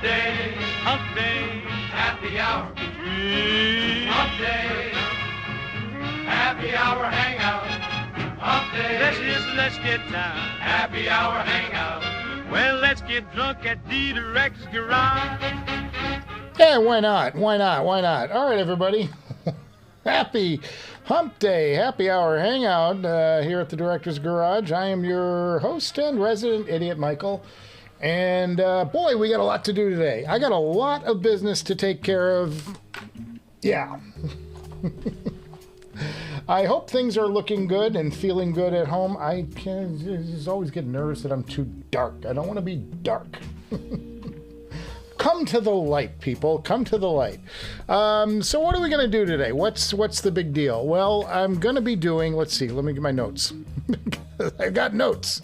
Humpday, Humpday, happy hour. Humpday, Happy hour hangout. Humpday, let's get down. happy hour hangout. Well, let's get drunk at the director's garage. Yeah, why not? Why not? Why not? All right, everybody. Happy Hump Day, happy hour hangout here at the Director's Garage. I am your host and resident idiot, Michael. And boy, we got a lot to do today. I got a lot of business to take care of. Yeah. I hope things are looking good and feeling good at home. I just always get nervous that I'm too dark. I don't want to be dark. Come to the light, people. Come to the light. So what are we going to do today? What's the big deal? Well, I'm going to be doing, let's see, let me get my notes. I've got notes.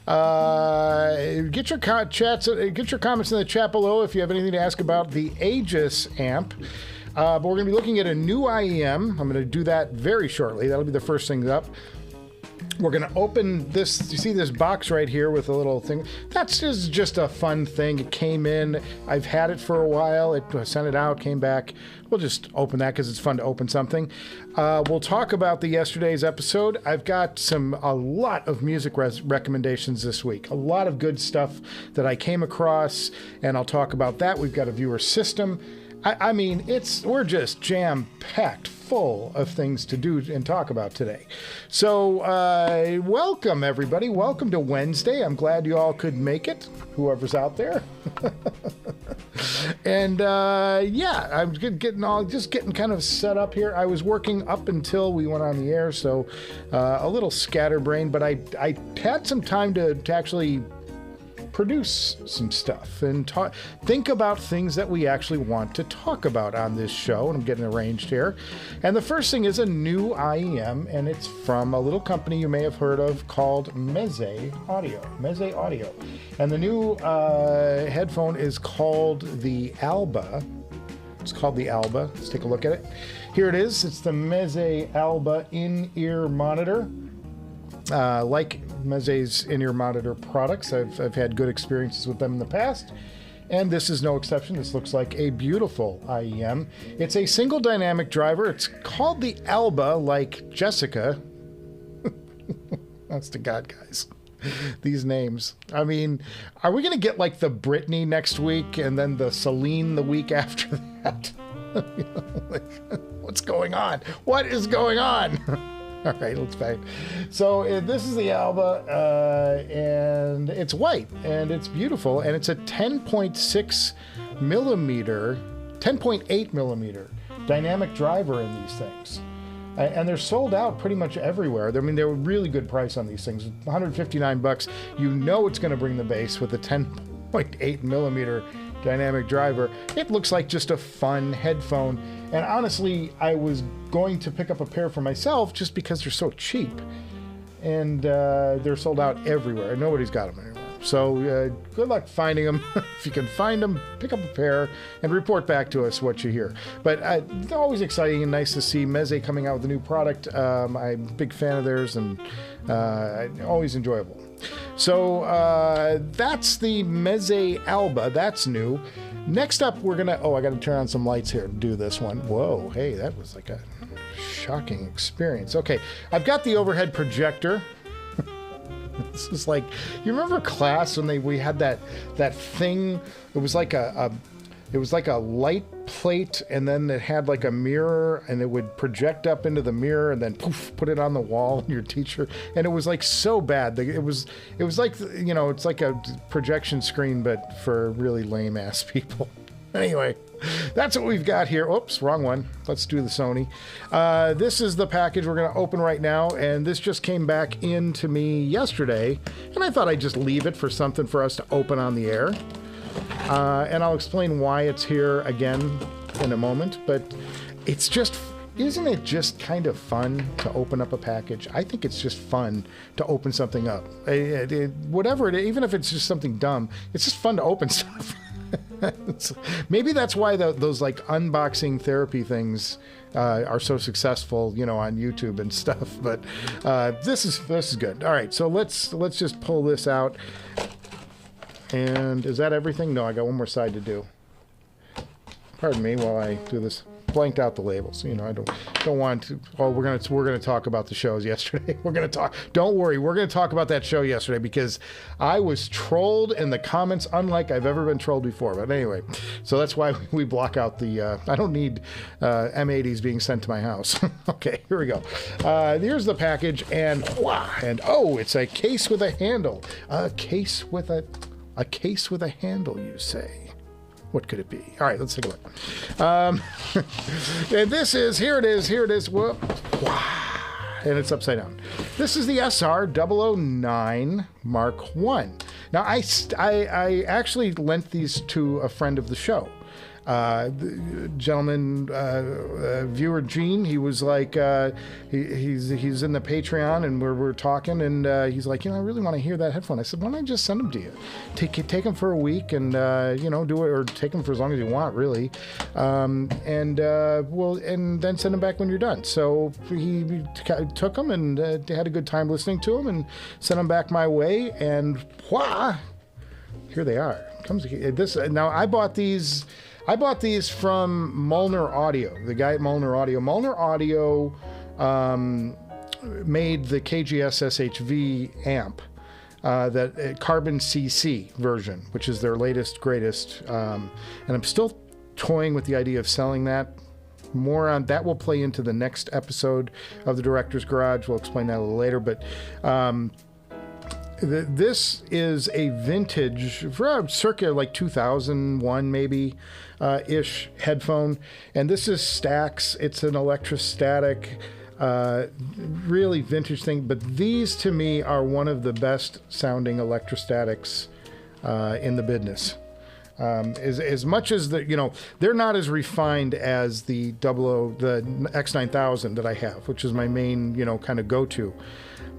Get your comments in the chat below if you have anything to ask about the Aegis amp. But we're going to be looking at a new IEM. I'm going to do that very shortly. That'll be the first thing up. We're going to open this. You see this box right here with a little thing? That's just a fun thing. It came in. I've had it for a while. It sent it out, came back. We'll just open that because it's fun to open something. We'll talk about the yesterday's episode. I've got a lot of music recommendations this week. A lot of good stuff that I came across, and I'll talk about that. We've got a viewer system. I mean, we're just jam-packed full of things to do and talk about today. So, welcome, everybody. Welcome to Wednesday. I'm glad you all could make it, whoever's out there. And, yeah, I'm getting kind of set up here. I was working up until we went on the air, so a little scatterbrained, but I had some time to actually produce some stuff and think about things that we actually want to talk about on this show, and I'm getting arranged here. And the first thing is a new IEM, and it's from a little company you may have heard of called Meze Audio. And the new headphone is called the Alba. It's called the Alba. Let's take a look at it. Here it is. It's the Meze Alba in-ear monitor. Like Meze's in-ear monitor products, I've had good experiences with them in the past, and this is no exception. This looks like a beautiful IEM. It's a single dynamic driver. It's called the Alba, like Jessica. That's to God, guys. These names. I mean, are we going to get like the Britney next week and then the Celine the week after that? What's going on? What is going on? All right, let's back. So this is the Alba, and it's white, and it's beautiful, and it's a 10.6 millimeter, 10.8 millimeter dynamic driver in these things. And they're sold out pretty much everywhere. I mean, they're a really good price on these things. $159. You know it's going to bring the bass with a 10.8 millimeter dynamic driver. It looks like just a fun headphone. And honestly, I was going to pick up a pair for myself just because they're so cheap. And they're sold out everywhere. Nobody's got them anymore. So good luck finding them. If you can find them, pick up a pair and report back to us what you hear. But it's always exciting and nice to see Meze coming out with a new product. I'm a big fan of theirs, and always enjoyable. So that's the Meze Alba. That's new. Next up, we're gonna... Oh, I got to turn on some lights here to do this one. Whoa, hey, that was like a shocking experience. Okay, I've got the overhead projector. This is like, you remember class when we had that thing? It was like a light plate, and then it had like a mirror, and it would project up into the mirror, and then poof, put it on the wall. And your teacher, and it was like so bad. It was like, you know, it's like a projection screen, but for really lame ass people. Anyway, that's what we've got here. Oops, wrong one. Let's do the Sony. This is the package we're going to open right now, and this just came back into me yesterday, and I thought I'd just leave it for something for us to open on the air. And I'll explain why it's here again in a moment, but it's just, isn't it just kind of fun to open up a package? I think it's just fun to open something up. Whatever it is, even if it's just something dumb, it's just fun to open stuff. Maybe that's why those like unboxing therapy things are so successful, you know, on YouTube and stuff. But this is good. All right, so let's just pull this out. And is that everything? No, I got one more side to do. Pardon me while I do this. Blanked out the labels. You know, I don't want to. Oh, we're gonna talk about the shows yesterday. We're gonna talk. Don't worry, we're gonna talk about that show yesterday because I was trolled in the comments, unlike I've ever been trolled before. But anyway, so that's why we block out the. I don't need M80s being sent to my house. Okay, here we go. Here's the package, and oh, it's a case with a handle. A case with a handle, you say. What could it be? All right, let's take a look. And here it is. Whoop. And it's upside down. This is the SR-009 Mark 1. Now, I actually lent these to a friend of the show. The gentleman, viewer Gene, he was like, he's in the Patreon, and we're talking, and he's like, you know, I really want to hear that headphone. I said, why don't I just send them to you? Take them for a week, and you know, do it, or take them for as long as you want, really, and then send them back when you're done. So he took them and had a good time listening to them, and sent them back my way, and here they are. Comes this now. I bought these from Molnar Audio, the guy at Molnar Audio. Molnar Audio made the KGS SHV amp, that Carbon CC version, which is their latest, greatest. And I'm still toying with the idea of selling that. More on that will play into the next episode of the Director's Garage. We'll explain that a little later, but this is a vintage, for circa like 2001 maybe ish headphone, and this is Stax. It's an electrostatic, really vintage thing. But these to me are one of the best sounding electrostatics in the business. As much as they're not as refined as the X9000 that I have, which is my main kind of go-to,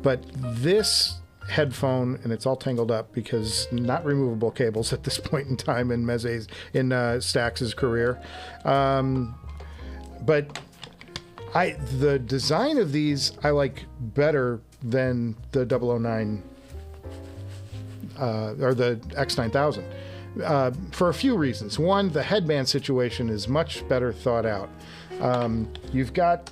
but this headphone, and it's all tangled up because not removable cables at this point in time in Stax's career, but the design of these I like better than the 009 or the X9000 for a few reasons. One, the headband situation is much better thought out. You've got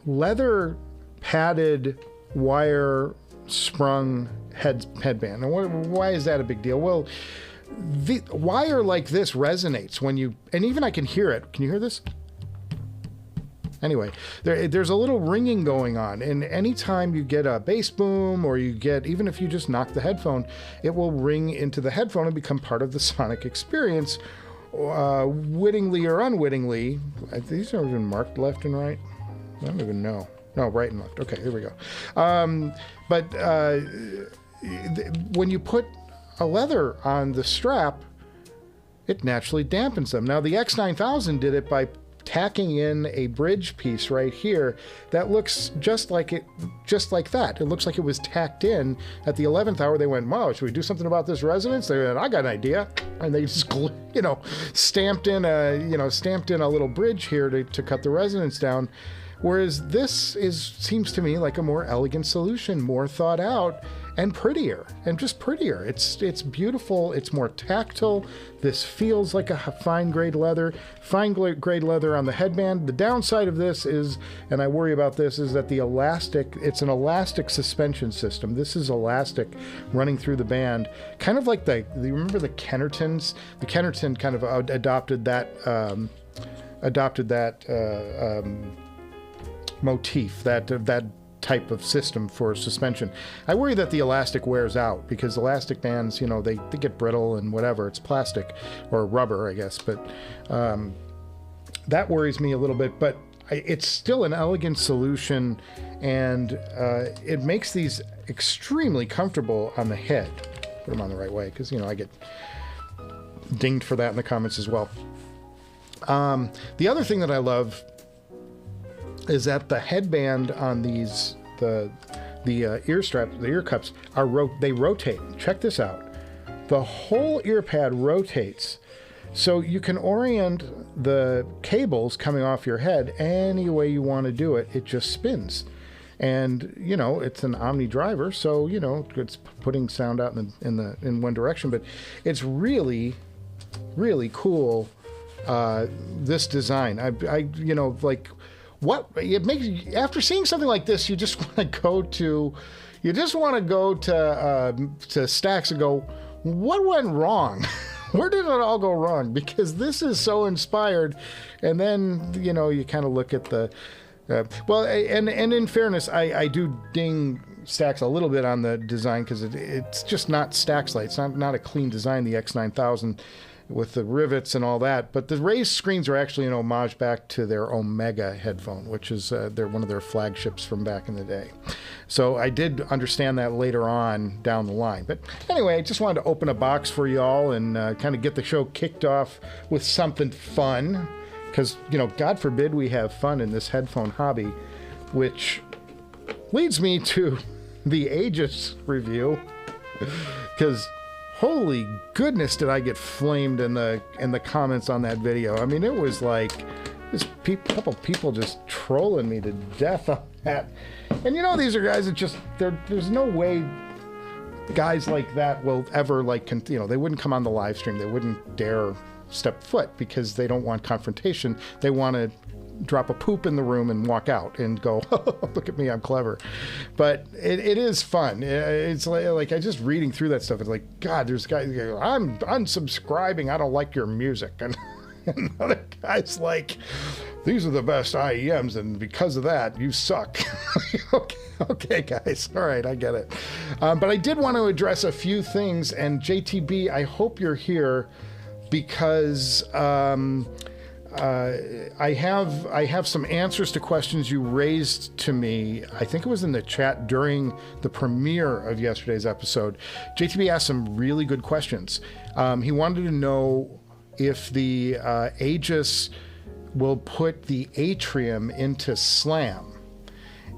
leather padded wire sprung headband. And why is that a big deal? Well, the wire like this resonates when you, and even I can hear it. Can you hear this? Anyway, there's a little ringing going on, and anytime you get a bass boom, or even if you just knock the headphone, it will ring into the headphone and become part of the sonic experience, wittingly or unwittingly. These are even marked left and right. I don't even know. No, right and left. Okay, here we go. But when you put a leather on the strap, it naturally dampens them. Now, the X9000 did it by tacking in a bridge piece right here that looks just like that. It looks like it was tacked in at the 11th hour. They went, wow, should we do something about this resonance? They went, I got an idea. And they just, stamped in a little bridge here to cut the resonance down. Whereas this seems to me like a more elegant solution, more thought out, and prettier, and just prettier. It's beautiful. It's more tactile. This feels like a fine grade leather on the headband. The downside of this is, and I worry about this, is that it's an elastic suspension system. This is elastic running through the band, kind of like you remember the Kennertons? The Kennerton kind of adopted that motif, that type of system for suspension. I worry that the elastic wears out because elastic bands, they get brittle and whatever. It's plastic or rubber, I guess, but that worries me a little bit. But it's still an elegant solution, and it makes these extremely comfortable on the head. Put them on the right way because I get dinged for that in the comments as well. The other thing that I love is that the headband on these, the ear straps, the ear cups, they rotate. Check this out. The whole ear pad rotates, so you can orient the cables coming off your head any way you want to do it. It just spins. And, you know, it's an Omni driver, so, you know, it's putting sound out in one direction, but it's really, really cool, this design. I you know, like, what it makes, after seeing something like this, you just want to go to Stax and go, what went wrong? Where did it all go wrong? Because this is so inspired. And then, you know, you kind of look at the, well, and in fairness, I do ding Stax a little bit on the design, because it's just not Stax-like. It's not a clean design, the X9000 with the rivets and all that. But the raised screens are actually an homage back to their Omega headphone, which is they're one of their flagships from back in the day. So I did understand that later on down the line. But anyway, I just wanted to open a box for y'all and kind of get the show kicked off with something fun. Because, you know, God forbid we have fun in this headphone hobby, which leads me to the Aegis review. Because holy goodness, did I get flamed in the comments on that video. I mean, it was like this couple people just trolling me to death on that. And you know, these are guys that just, there's no way guys like that will ever, like, you know, they wouldn't come on the live stream. They wouldn't dare step foot because they don't want confrontation. They want to drop a poop in the room and walk out and go, oh, look at me, I'm clever. But it is fun. It's like I just reading through that stuff. It's like, God, there's guys, I'm unsubscribing. I don't like your music. And other guys like, these are the best IEMs, and because of that, you suck. Okay, guys. All right, I get it. But I did want to address a few things. And JTB, I hope you're here, because I have some answers to questions you raised to me. I think it was in the chat during the premiere of yesterday's episode. JTB asked some really good questions. He wanted to know if the Aegis will put the Atrium into SLAM.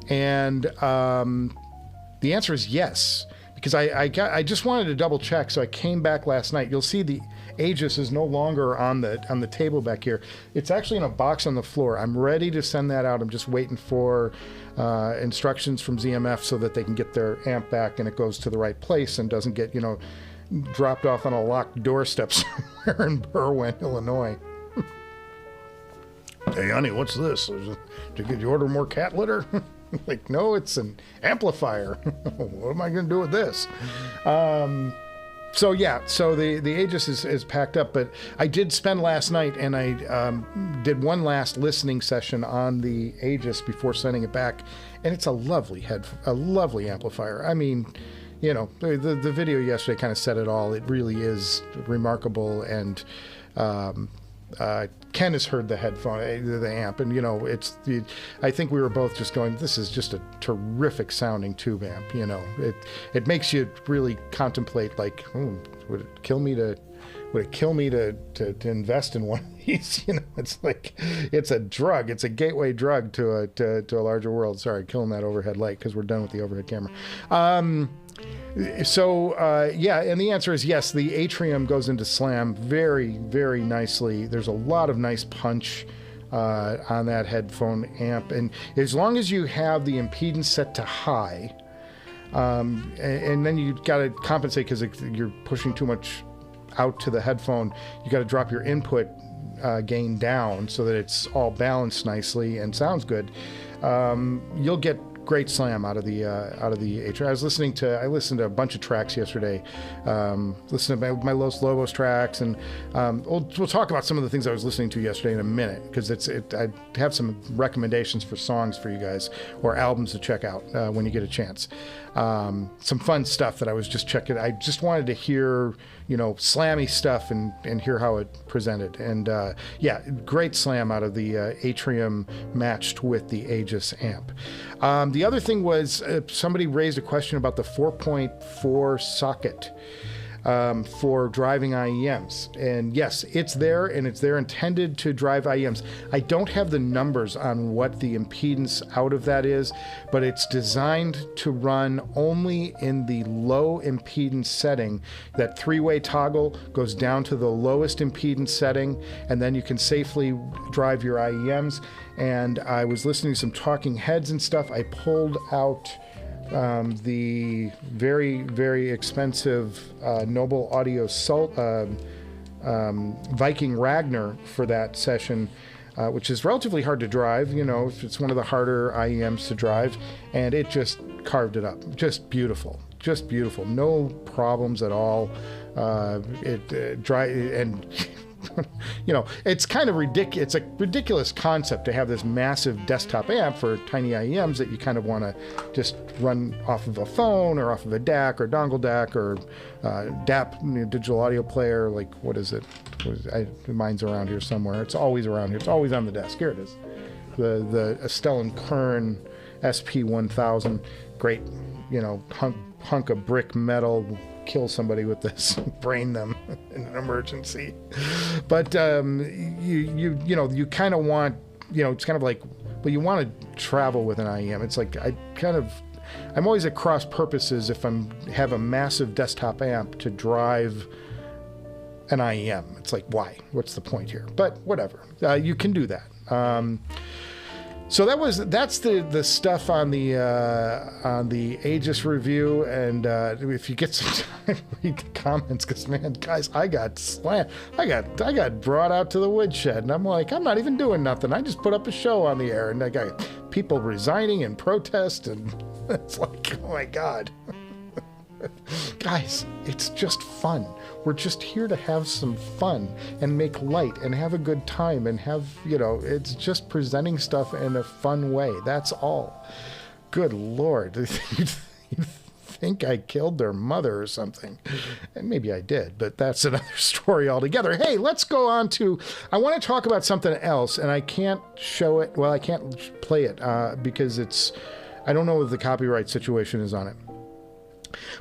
And the answer is yes, because I just wanted to double check, so I came back last night. You'll see the Aegis is no longer on the table back here. It's actually in a box on the floor. I'm ready to send that out. I'm just waiting for instructions from ZMF so that they can get their amp back and it goes to the right place and doesn't get, you know, dropped off on a locked doorstep somewhere in Berwyn, Illinois. Hey, honey, what's this? Did you order more cat litter? Like, no, it's an amplifier. What am I going to do with this? So yeah, so the Aegis is packed up, but I did spend last night and I did one last listening session on the Aegis before sending it back, and it's a lovely amplifier. I mean, you know, the video yesterday kind of said it all. It really is remarkable, and Ken has heard the headphone, the amp, and you know, I think we were both just going, this is just a terrific sounding tube amp. You know, it makes you really contemplate, like, would it kill me to invest in one of these? You know, it's like, it's a drug. It's a gateway drug to a larger world. Sorry, killing that overhead light because we're done with the overhead camera. Yeah, and the answer is yes, the Atrium goes into SLAM very, very nicely. There's a lot of nice punch on that headphone amp, and as long as you have the impedance set to high, and then you got to compensate because you're pushing too much out to the headphone, you got to drop your input gain down so that it's all balanced nicely and sounds good. You'll get great slam out of the Atrium. I listened to a bunch of tracks yesterday. Listened to my Los Lobos tracks, and we'll talk about some of the things I was listening to yesterday in a minute, because I have some recommendations for songs for you guys, or albums to check out when you get a chance. Some fun stuff that I was just checking. I just wanted to hear, you know, slammy stuff and hear how it presented. And yeah, great slam out of the Atrium matched with the Aegis amp. The other thing was somebody raised a question about the 4.4 socket. for driving IEMs. And yes, it's there, and it's there intended to drive IEMs. I don't have the numbers on what the impedance out of that is, but it's designed to run only in the low impedance setting. That three-way toggle goes down to the lowest impedance setting, and then you can safely drive your IEMs. And I was listening to some talking heads and stuff. I pulled out the very, very expensive Noble Audio Viking Ragnar for that session, which is relatively hard to drive. You know, it's one of the harder IEMs to drive, and it just carved it up. Just beautiful. Just beautiful. No problems at all. And you know, it's kind of ridiculous. It's a ridiculous concept to have this massive desktop amp for tiny IEMs that you kind of want to just run off of a phone or off of a DAC or dongle DAC or DAP, digital audio player. Like, what is it? Mine's around here somewhere. It's always around here. It's always on the desk. Here it is. The Astell&Kern SP1000. Great, you know, hunk of brick metal. Kill somebody with this, brain them in an emergency. But you know, you kind of want, you know, it's kind of like, well, you want to travel with an IEM. It's like I'm always at cross purposes if have a massive desktop amp to drive an IEM. It's like, why? What's the point here? But whatever, you can do that. So that's the stuff on the Aegis review, and if you get some time, read the comments, because man, guys, I got slammed. I got brought out to the woodshed, and I'm like, I'm not even doing nothing. I just put up a show on the air, and I got people resigning and protest, and it's like, oh my God. Guys, it's just fun. We're just here to have some fun and make light and have a good time and have, you know, it's just presenting stuff in a fun way. That's all. Good Lord. You'd think I killed their mother or something. And maybe I did, but that's another story altogether. Hey, let's go on to, I want to talk about something else, and I can't show it. Well, I can't play it because I don't know what the copyright situation is on it.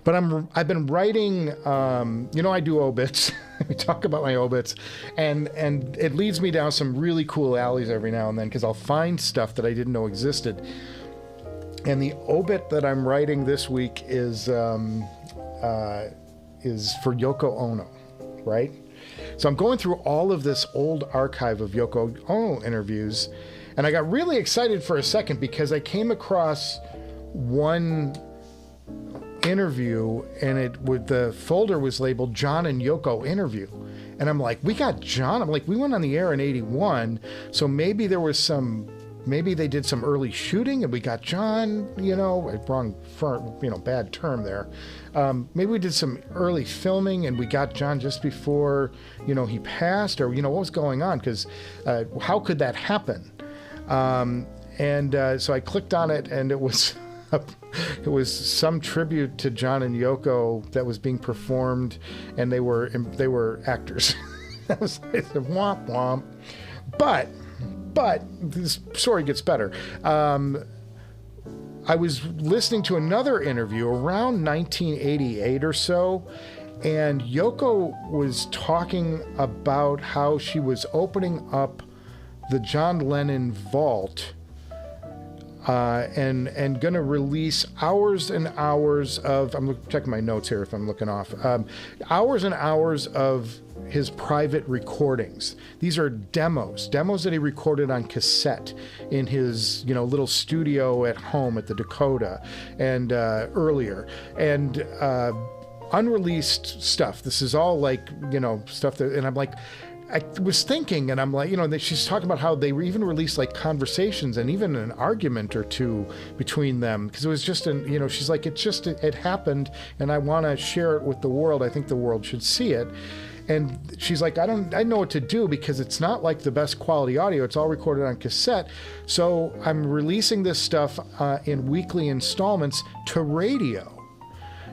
But I've been writing, you know, I do obits. We talk about my obits, and it leads me down some really cool alleys every now and then, because I'll find stuff that I didn't know existed. And the obit that I'm writing this week is for Yoko Ono, right? So I'm going through all of this old archive of Yoko Ono interviews, and I got really excited for a second because I came across one interview, and the folder was labeled John and Yoko interview, and I'm like, we got John. I'm like, we went on the air in '81, so maybe there was maybe they did some early shooting and we got John, you know, bad term there. Maybe we did some early filming and we got John just before, you know, he passed, or, you know, what was going on? Because how could that happen? So I clicked on it, and it was some tribute to John and Yoko that was being performed, and they were actors. That was womp womp. But this story gets better. I was listening to another interview around 1988 or so, and Yoko was talking about how she was opening up the John Lennon vault and going to release hours and hours of, I'm checking my notes here if I'm looking off, hours and hours of his private recordings. These are demos that he recorded on cassette in his, you know, little studio at home at the Dakota and earlier. And unreleased stuff. This is all like, you know, stuff that, and I'm like, I was thinking, and I'm like, you know, she's talking about how they even released like conversations and even an argument or two between them, because it was just you know, she's like, it happened, and I want to share it with the world. I think the world should see it. And she's like, I know what to do, because it's not like the best quality audio. It's all recorded on cassette. So I'm releasing this stuff in weekly installments to radio.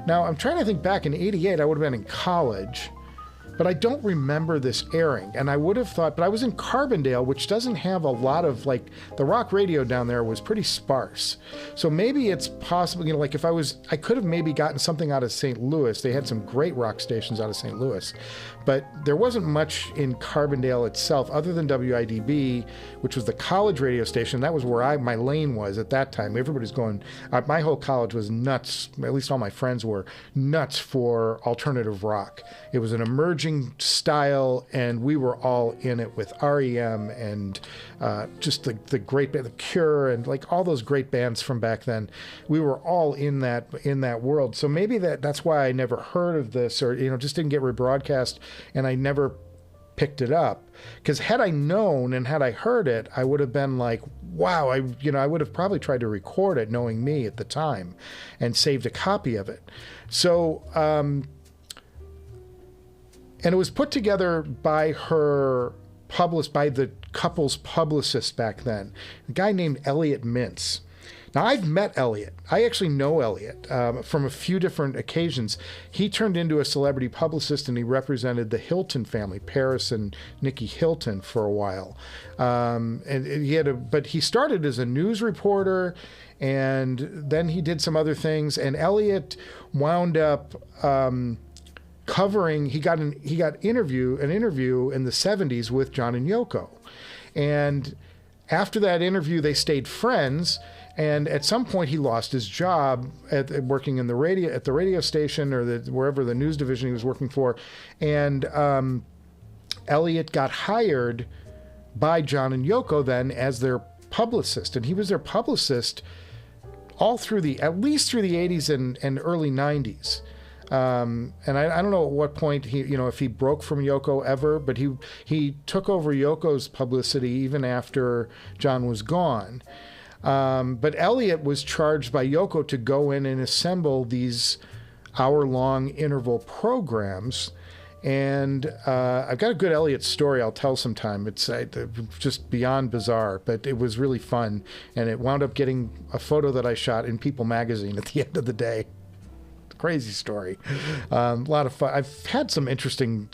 Now I'm trying to think back in '88, I would have been in college. but I don't remember this airing. And I would have thought, but I was in Carbondale, which doesn't have a lot of, like, the rock radio down there was pretty sparse. So maybe it's possible, you know, like if I could have maybe gotten something out of St. Louis. They had some great rock stations out of St. Louis, but there wasn't much in Carbondale itself other than WIDB, which was the college radio station. That was where my lane was at that time. Everybody's going, my whole college was nuts, at least all my friends were nuts for alternative rock. It was an emerging style, and we were all in it with REM and just the great band, The Cure, and like all those great bands from back then. We were all in that world. So maybe that's why I never heard of this, or, you know, just didn't get rebroadcast, and I never picked it up. Because had I known and had I heard it, I would have been like, wow, I would have probably tried to record it, knowing me at the time, and saved a copy of it. So, and it was put together by by the couple's publicist back then, a guy named Elliot Mintz. Now, I've met Elliot. I actually know Elliot from a few different occasions. He turned into a celebrity publicist, and he represented the Hilton family, Paris and Nikki Hilton, for a while. But he started as a news reporter, and then he did some other things. And Elliot wound up covering. He got an interview in the 70s with John and Yoko, and after that interview, they stayed friends. And at some point, he lost his job at working in the radio station, or wherever the news division he was working for. And Elliot got hired by John and Yoko then as their publicist, and he was their publicist all through at least through the 80s and early 90s. And I don't know at what point if he broke from Yoko ever, but he took over Yoko's publicity even after John was gone. But Elliot was charged by Yoko to go in and assemble these hour-long interval programs. And I've got a good Elliot story I'll tell sometime. It's just beyond bizarre, but it was really fun. And it wound up getting a photo that I shot in People magazine at the end of the day. Crazy story. A lot of fun. I've had some interesting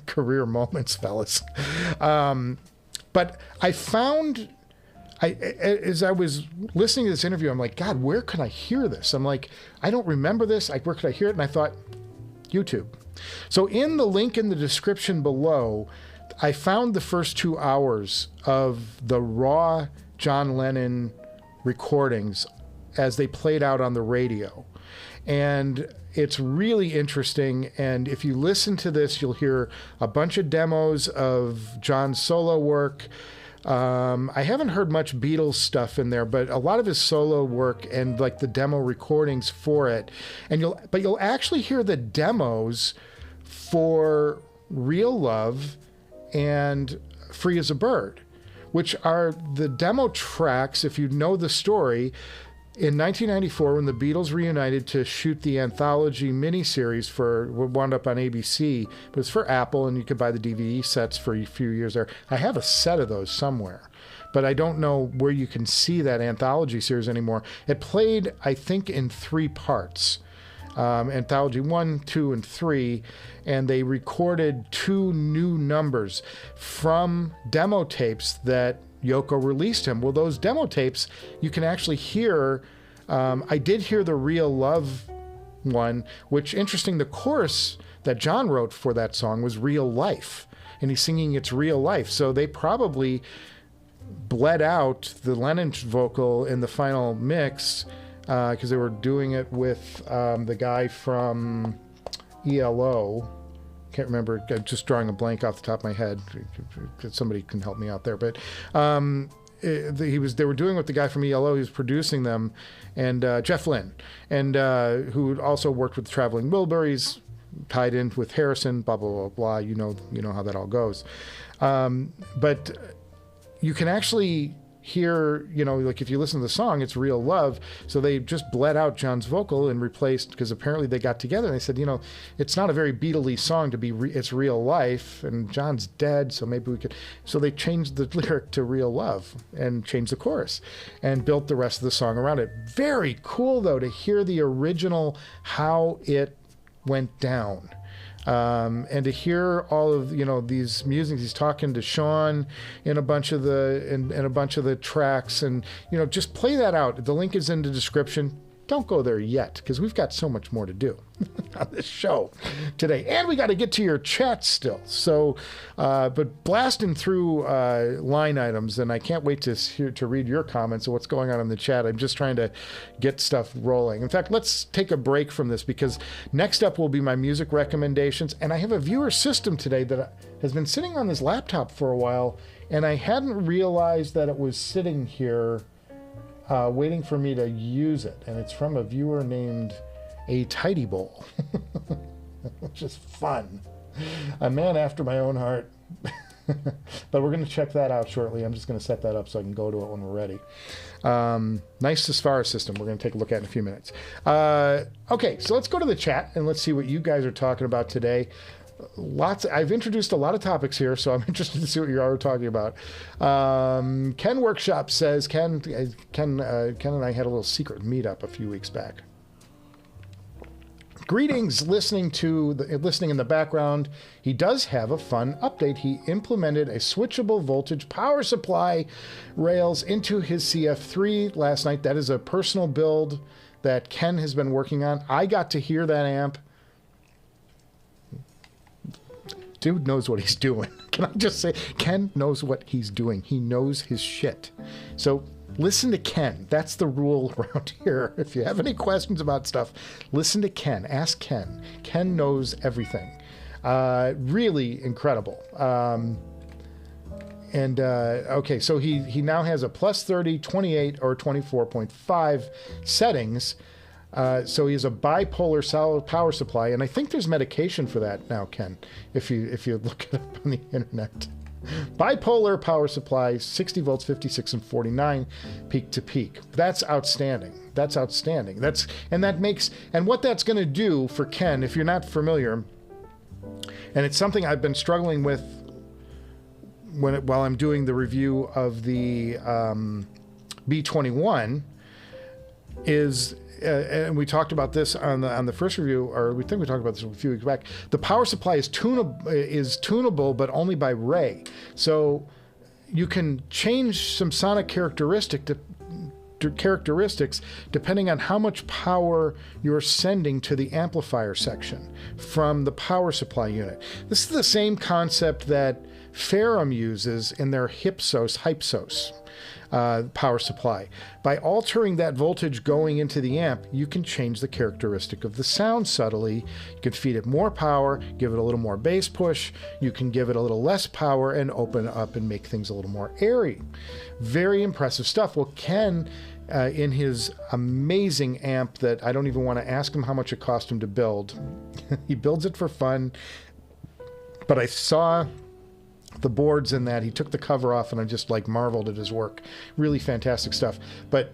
career moments, fellas. But I found... as I was listening to this interview, I'm like, God, where could I hear this? I'm like, I don't remember this. Where could I hear it? And I thought, YouTube. So in the link in the description below, I found the first 2 hours of the raw John Lennon recordings as they played out on the radio. And it's really interesting. And if you listen to this, you'll hear a bunch of demos of John's solo work. I haven't heard much Beatles stuff in there, but a lot of his solo work and like the demo recordings for it. And you'll actually hear the demos for Real Love and Free as a Bird, which are the demo tracks, if you know the story. In 1994, when the Beatles reunited to shoot the anthology miniseries wound up on ABC, but it's for Apple, and you could buy the DVD sets for a few years there. I have a set of those somewhere, but I don't know where you can see that anthology series anymore. It played, I think, in 3 parts, anthology 1, 2, and 3, and they recorded 2 new numbers from demo tapes that Yoko released him. Well, those demo tapes, you can actually hear. I did hear the Real Love one, which, interesting, the chorus that John wrote for that song was Real Life, and he's singing It's Real Life. So they probably bled out the Lennon vocal in the final mix because they were doing it with the guy from ELO. Can't remember. I'm just drawing a blank off the top of my head. Somebody can help me out there. But they were doing it with the guy from ELO. He was producing them, and Jeff Lynne, and who also worked with the Traveling Wilburys, tied in with Harrison. Blah blah blah blah. You know how that all goes. But you can actually hear, like if you listen to the song, it's Real Love. So they just bled out John's vocal and replaced, because apparently they got together and they said, it's not a very Beatle-y song to be, it's Real Life, and John's dead, so maybe we could. So they changed the lyric to Real Love and changed the chorus and built the rest of the song around it. Very cool, though, to hear the original, how it went down. And to hear all of, you know, these musings, he's talking to Sean in a bunch of the tracks, and, you know, just play that out. The link is in the description. Don't go there yet, because we've got so much more to do on this show today. And we got to get to your chat still. So, but blasting through line items, and I can't wait to read your comments of what's going on in the chat. I'm just trying to get stuff rolling. In fact, let's take a break from this, because next up will be my music recommendations. And I have a viewer system today that has been sitting on this laptop for a while, and I hadn't realized that it was sitting here waiting for me to use it, and it's from a viewer named A Tidy Bowl, which is fun. A man after my own heart. But we're going to check that out shortly. I'm just going to set that up so I can go to it when we're ready. Nice Safari system we're going to take a look at in a few minutes. Okay, so let's go to the chat and let's see what you guys are talking about today. I've introduced a lot of topics here, so I'm interested to see what you are talking about. Ken Workshop says, Ken and I had a little secret meetup a few weeks back. Greetings, listening in the background. He does have a fun update. He implemented a switchable voltage power supply rails into his CF3 last night. That is a personal build that Ken has been working on. I got to hear that amp. Dude knows what he's doing. Can I just say, Ken knows what he's doing. He knows his shit. So listen to Ken. That's the rule around here. If you have any questions about stuff, listen to Ken. Ask Ken. Ken knows everything. Really incredible. Okay, so he now has a plus 30, 28, or 24.5 settings. So he has a bipolar solid power supply, and I think there's medication for that now, Ken, if you look it up on the internet. Bipolar power supply, 60 volts, 56 and 49, peak to peak. That's outstanding. That's outstanding. And what that's going to do for Ken, if you're not familiar, and it's something I've been struggling with while I'm doing the review of the B21, is and we talked about this on the first review, or we think we talked about this a few weeks back. The power supply is tunable, but only by Ray. So you can change some sonic characteristics depending on how much power you're sending to the amplifier section from the power supply unit. This is the same concept that Ferrum uses in their Hypsos power supply. By altering that voltage going into the amp, you can change the characteristic of the sound subtly. You can feed it more power, give it a little more bass push. You can give it a little less power and open up and make things a little more airy. Very impressive stuff. Well, Ken, in his amazing amp that I don't even want to ask him how much it cost him to build. He builds it for fun, but I saw the boards in that. He took the cover off, and I just like marveled at his work. Really fantastic stuff. But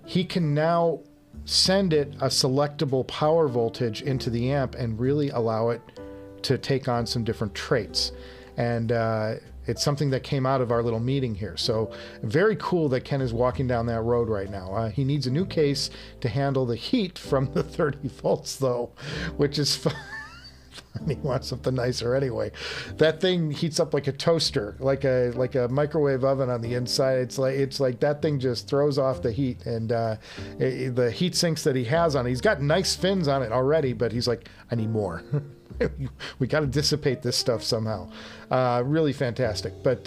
he can now send it a selectable power voltage into the amp and really allow it to take on some different traits. And it's something that came out of our little meeting here. So very cool that Ken is walking down that road right now. He needs a new case to handle the heat from the 30 volts though, which is fun. He wants something nicer anyway. That thing heats up like a toaster, like a microwave oven on the inside. It's like that thing just throws off the heat, and the heat sinks that he has on it, he's got nice fins on it already, but he's like, I need more. We got to dissipate this stuff somehow. Really fantastic. But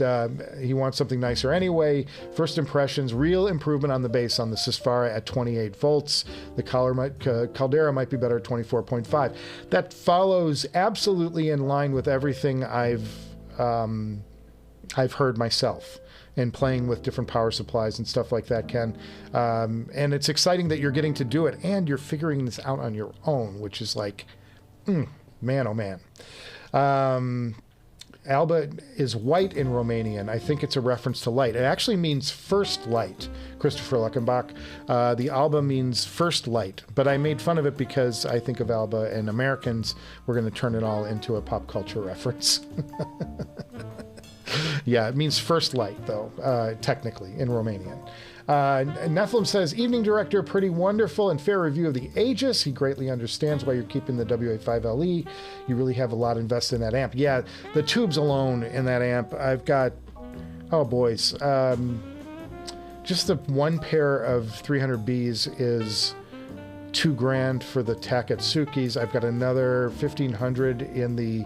he wants something nicer anyway. First impressions, real improvement on the bass on the Safari at 28 volts. The Caldera might be better at 24.5. That follows absolutely in line with everything I've heard myself and playing with different power supplies and stuff like that, Ken. And it's exciting that you're getting to do it and you're figuring this out on your own, which is like, man, oh man. Alba is white in Romanian. I think it's a reference to light. It actually means first light, Christopher Luckenbach. The Alba means first light, but I made fun of it because I think of Alba, and Americans, we're going to turn it all into a pop culture reference. Yeah, it means first light, though, technically, in Romanian. Nephilim says, evening director, pretty wonderful and fair review of the Aegis. He greatly understands why you're keeping the WA5LE. You really have a lot invested in that amp. Yeah, the tubes alone in that amp, I've got, oh boys, just the one pair of 300Bs is $2,000 for the Takatsukis. I've got another 1,500 in the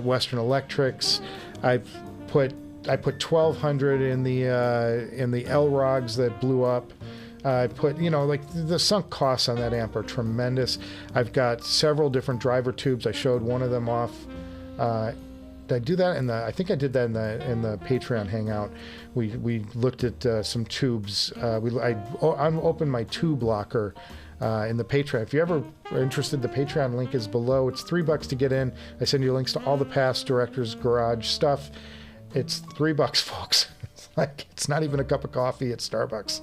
Western Electrics. I put 1,200 in the Elrogs that blew up. I put, you know, like the sunk costs on that amp are tremendous. I've got several different driver tubes. I showed one of them off. Did I do that in the? I think I did that in the Patreon Hangout. We looked at some tubes. I opened my tube locker in the Patreon. If you ever are interested, the Patreon link is below. It's $3 to get in. I send you links to all the past Director's Garage stuff. It's $3, folks. It's not even a cup of coffee at Starbucks,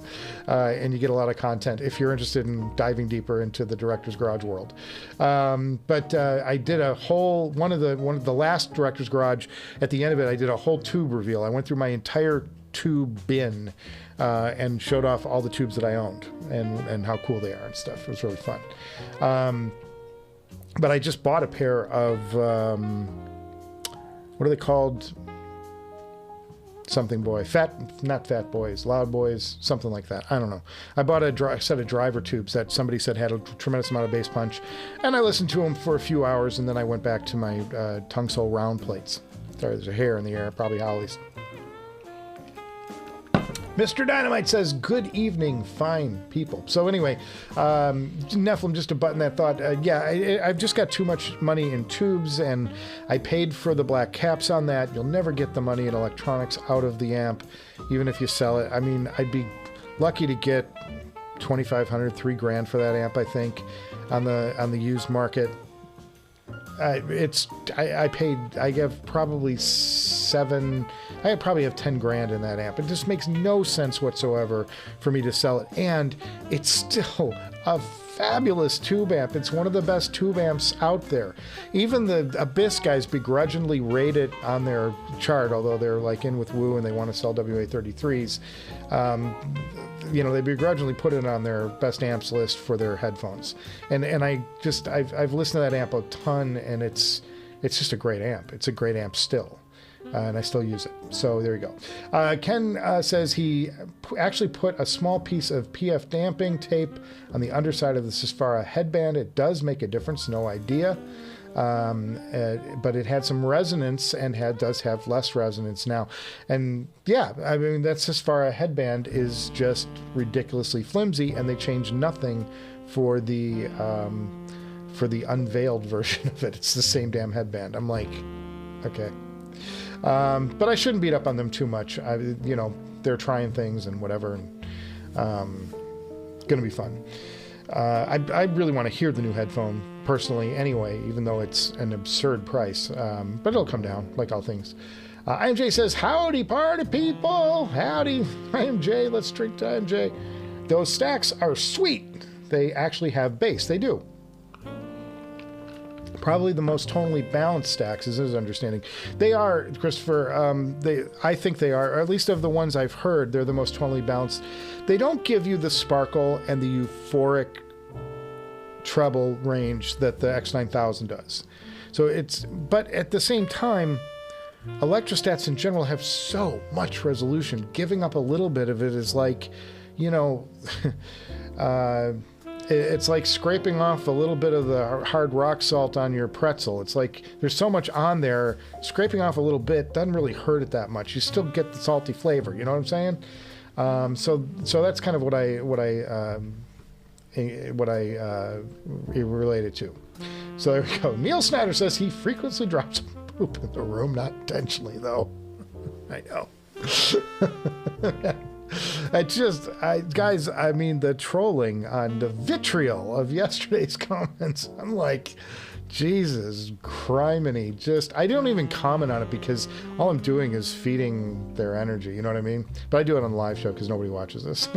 and you get a lot of content if you're interested in diving deeper into the Director's Garage world. But I did a whole one of the last Director's Garage. At the end of it, I did a whole tube reveal. I went through my entire tube bin and showed off all the tubes that I owned and how cool they are and stuff. It was really fun. But I just bought a pair of what are they called? Something boy, not fat boys, loud boys, something like that. I don't know. I bought a set of driver tubes that somebody said had a tremendous amount of bass punch, and I listened to them for a few hours, and then I went back to my Tungsole round plates. Sorry, there's a hair in the air, probably Holly's. Mr. Dynamite says, good evening, fine people. So anyway, Nephilim, just to button that thought, yeah, I've just got too much money in tubes, and I paid for the black caps on that. You'll never get the money in electronics out of the amp, even if you sell it. I mean, I'd be lucky to get $2,500, $3,000 for that amp, I think, on the used market. I probably have 10 grand in that amp. It just makes no sense whatsoever for me to sell it. And it's still a fabulous tube amp. It's one of the best tube amps out there. Even the Abyss guys begrudgingly rate it on their chart, although they're like in with Woo and they want to sell WA33s. You know, they begrudgingly put it on their best amps list for their headphones. And I've listened to that amp a ton, and it's just a great amp. It's a great amp still. And I still use it. So there you go. Ken says he actually put a small piece of PF damping tape on the underside of the Sesfara headband. It does make a difference, no idea. But it had some resonance and does have less resonance now. And yeah, I mean, that Sesfara headband is just ridiculously flimsy, and they changed nothing for the unveiled version of it. It's the same damn headband. I'm like, okay. But I shouldn't beat up on them too much. You know, they're trying things and whatever, and gonna be fun. I really want to hear the new headphone personally anyway, even though it's an absurd price. But it'll come down, like all things. IMJ says, howdy party people. Howdy, IMJ. Let's drink to IMJ. Those Stax are sweet. They actually have bass. They do. Probably the most tonally balanced Stax is his understanding. They are, Christopher, I think they are, or at least of the ones I've heard, they're the most tonally balanced. They don't give you the sparkle and the euphoric treble range that the X9000 does. So but at the same time, electrostats in general have so much resolution. Giving up a little bit of it is like, you know, it's like scraping off a little bit of the hard rock salt on your pretzel. It's like there's so much on there. Scraping off a little bit doesn't really hurt it that much. You still get the salty flavor. You know what I'm saying? So that's kind of what I relate it to. So there we go. Neil Snyder says he frequently drops poop in the room, not intentionally though. I know. Guys, I mean, the trolling on the vitriol of yesterday's comments, I'm like, Jesus criminy. I don't even comment on it because all I'm doing is feeding their energy, you know what I mean? But I do it on the live show because nobody watches this.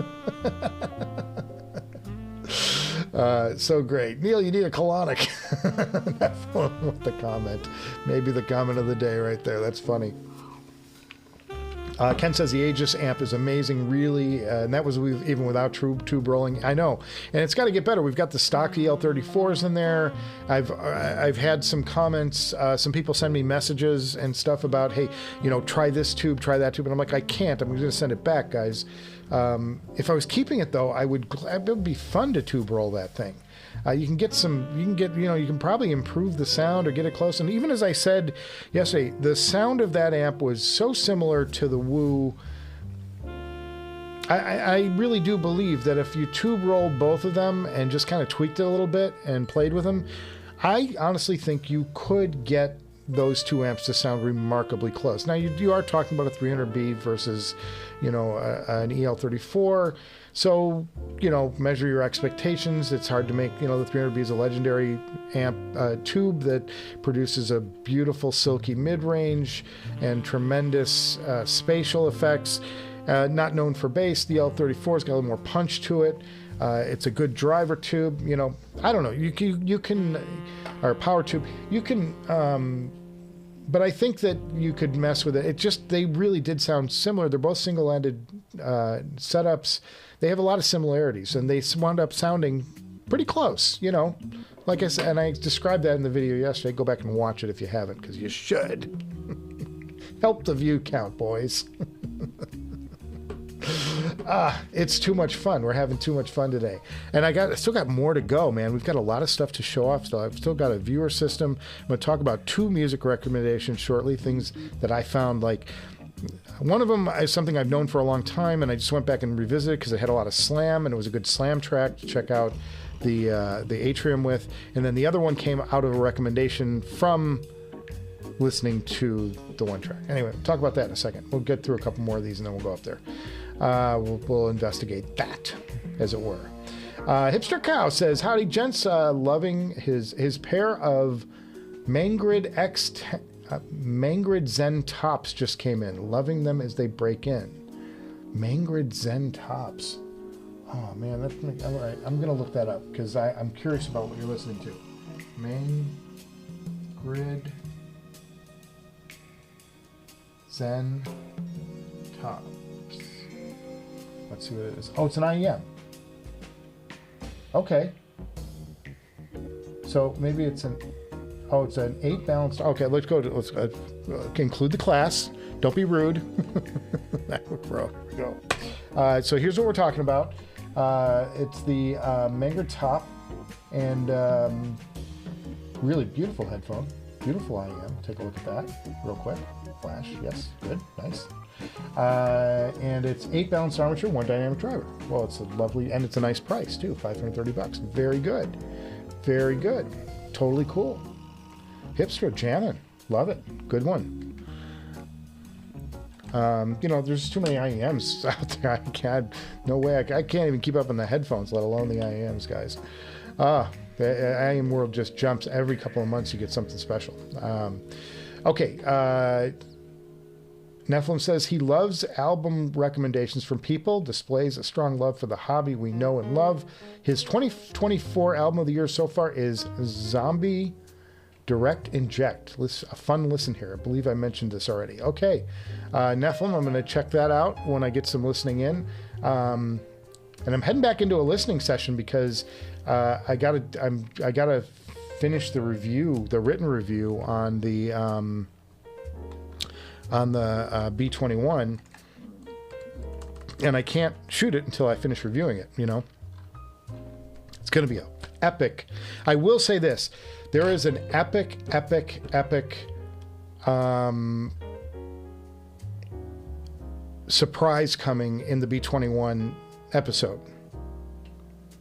So great. Neil, you need a colonic. With the comment. Maybe the comment of the day right there. That's funny. Ken says the Aegis amp is amazing, really, and that was even without tube rolling. I know, and it's got to get better. We've got the stock EL34s in there. I've had some comments. Some people send me messages and stuff about, hey, you know, try this tube, try that tube, and I'm like, I can't. I'm going to send it back, guys. If I was keeping it though, it would be fun to tube roll that thing. You can probably improve the sound or get it close. And even as I said yesterday, the sound of that amp was so similar to the Woo. I really do believe that if you tube rolled both of them and just kind of tweaked it a little bit and played with them, I honestly think you could get those two amps to sound remarkably close. Now you are talking about a 300B versus, you know, an EL34. So, you know, measure your expectations. It's hard to make, you know, the 300B is a legendary amp tube that produces a beautiful silky mid-range and tremendous spatial effects. Not known for bass. The L34's got a little more punch to it. It's a good driver tube. You know, I don't know. You can, or power tube. You can, but I think that you could mess with it. They really did sound similar. They're both single-ended setups. They have a lot of similarities, and they wound up sounding pretty close, you know. Like I said, and I described that in the video yesterday. Go back and watch it if you haven't, because you should. Help the view count, boys. It's too much fun. We're having too much fun today. And I still got more to go, man. We've got a lot of stuff to show off still. I've still got a viewer system. I'm going to talk about 2 music recommendations shortly, things that I found like... One of them is something I've known for a long time, and I just went back and revisited because it had a lot of slam, and it was a good slam track to check out the Atrium with. And then the other one came out of a recommendation from listening to the one track. Anyway, we'll talk about that in a second. We'll get through a couple more of these, and then we'll go up there. We'll investigate that, as it were. Hipster Cow says, howdy, gents. Loving his pair of Mangrid X10... Mangrid Zen tops just came in. Loving them as they break in. Mangrid Zen tops. Oh man, all right. I'm gonna look that up because I'm curious about what you're listening to. Mangrid Zen tops. Let's see what it is. Oh, it's an IEM. Okay. So maybe it's an... Oh, it's an 8 balanced. Okay, let's include the class. Don't be rude. Bro, go. So here's what we're talking about. It's the Mangrid top, and really beautiful headphone. Beautiful IEM. Take a look at that real quick. Flash, yes, good, nice. And it's 8 balanced armature, 1 dynamic driver. Well, it's a lovely, and it's a nice price too, $530. Very good, very good. Totally cool. Hipster jamming, love it. Good one. You know, there's too many IEMs out there. No way. I can't even keep up on the headphones, let alone the IEMs, guys. The IEM world just jumps every couple of months. You get something special. Okay. Nephilim says he loves album recommendations from people, displays a strong love for the hobby we know and love. His 2024 album of the year so far is Zombie Direct Inject. A fun listen here. I believe I mentioned this already. Okay, Nephilim, I'm going to check that out when I get some listening in. And I'm heading back into a listening session because I gotta finish the review, the written review on the B21, and I can't shoot it until I finish reviewing it. You know, it's going to be epic. I will say this. There is an epic surprise coming in the B21 episode.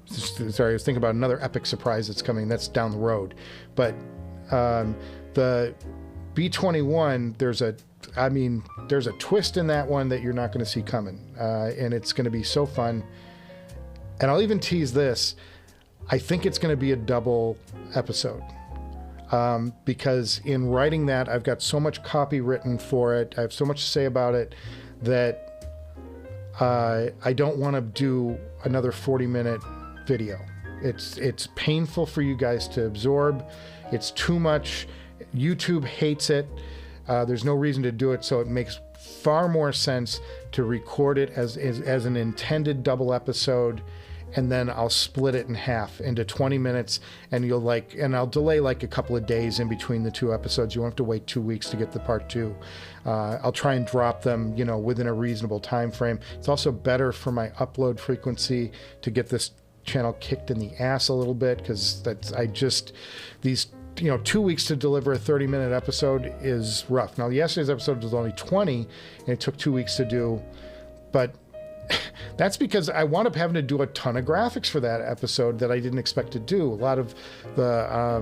Sorry, I was thinking about another epic surprise that's coming. That's down the road. But the B21, there's a twist in that one that you're not going to see coming. And it's going to be so fun. And I'll even tease this. I think it's going to be a double episode. Because in writing that, I've got so much copy written for it. I have so much to say about it that I don't want to do another 40-minute video. It's painful for you guys to absorb. It's too much. YouTube hates it. There's no reason to do it, so it makes far more sense to record it as an intended double episode, and then I'll split it in half into 20 minutes, and I'll delay like a couple of days in between the two episodes. You won't have to wait 2 weeks to get the part 2. I'll try and drop them, within a reasonable time frame. It's also better for my upload frequency to get this channel kicked in the ass a little bit, because these 2 weeks to deliver a 30-minute episode is rough. Now, yesterday's episode was only 20, and it took 2 weeks to do, but that's because I wound up having to do a ton of graphics for that episode that I didn't expect to do. A lot of the, I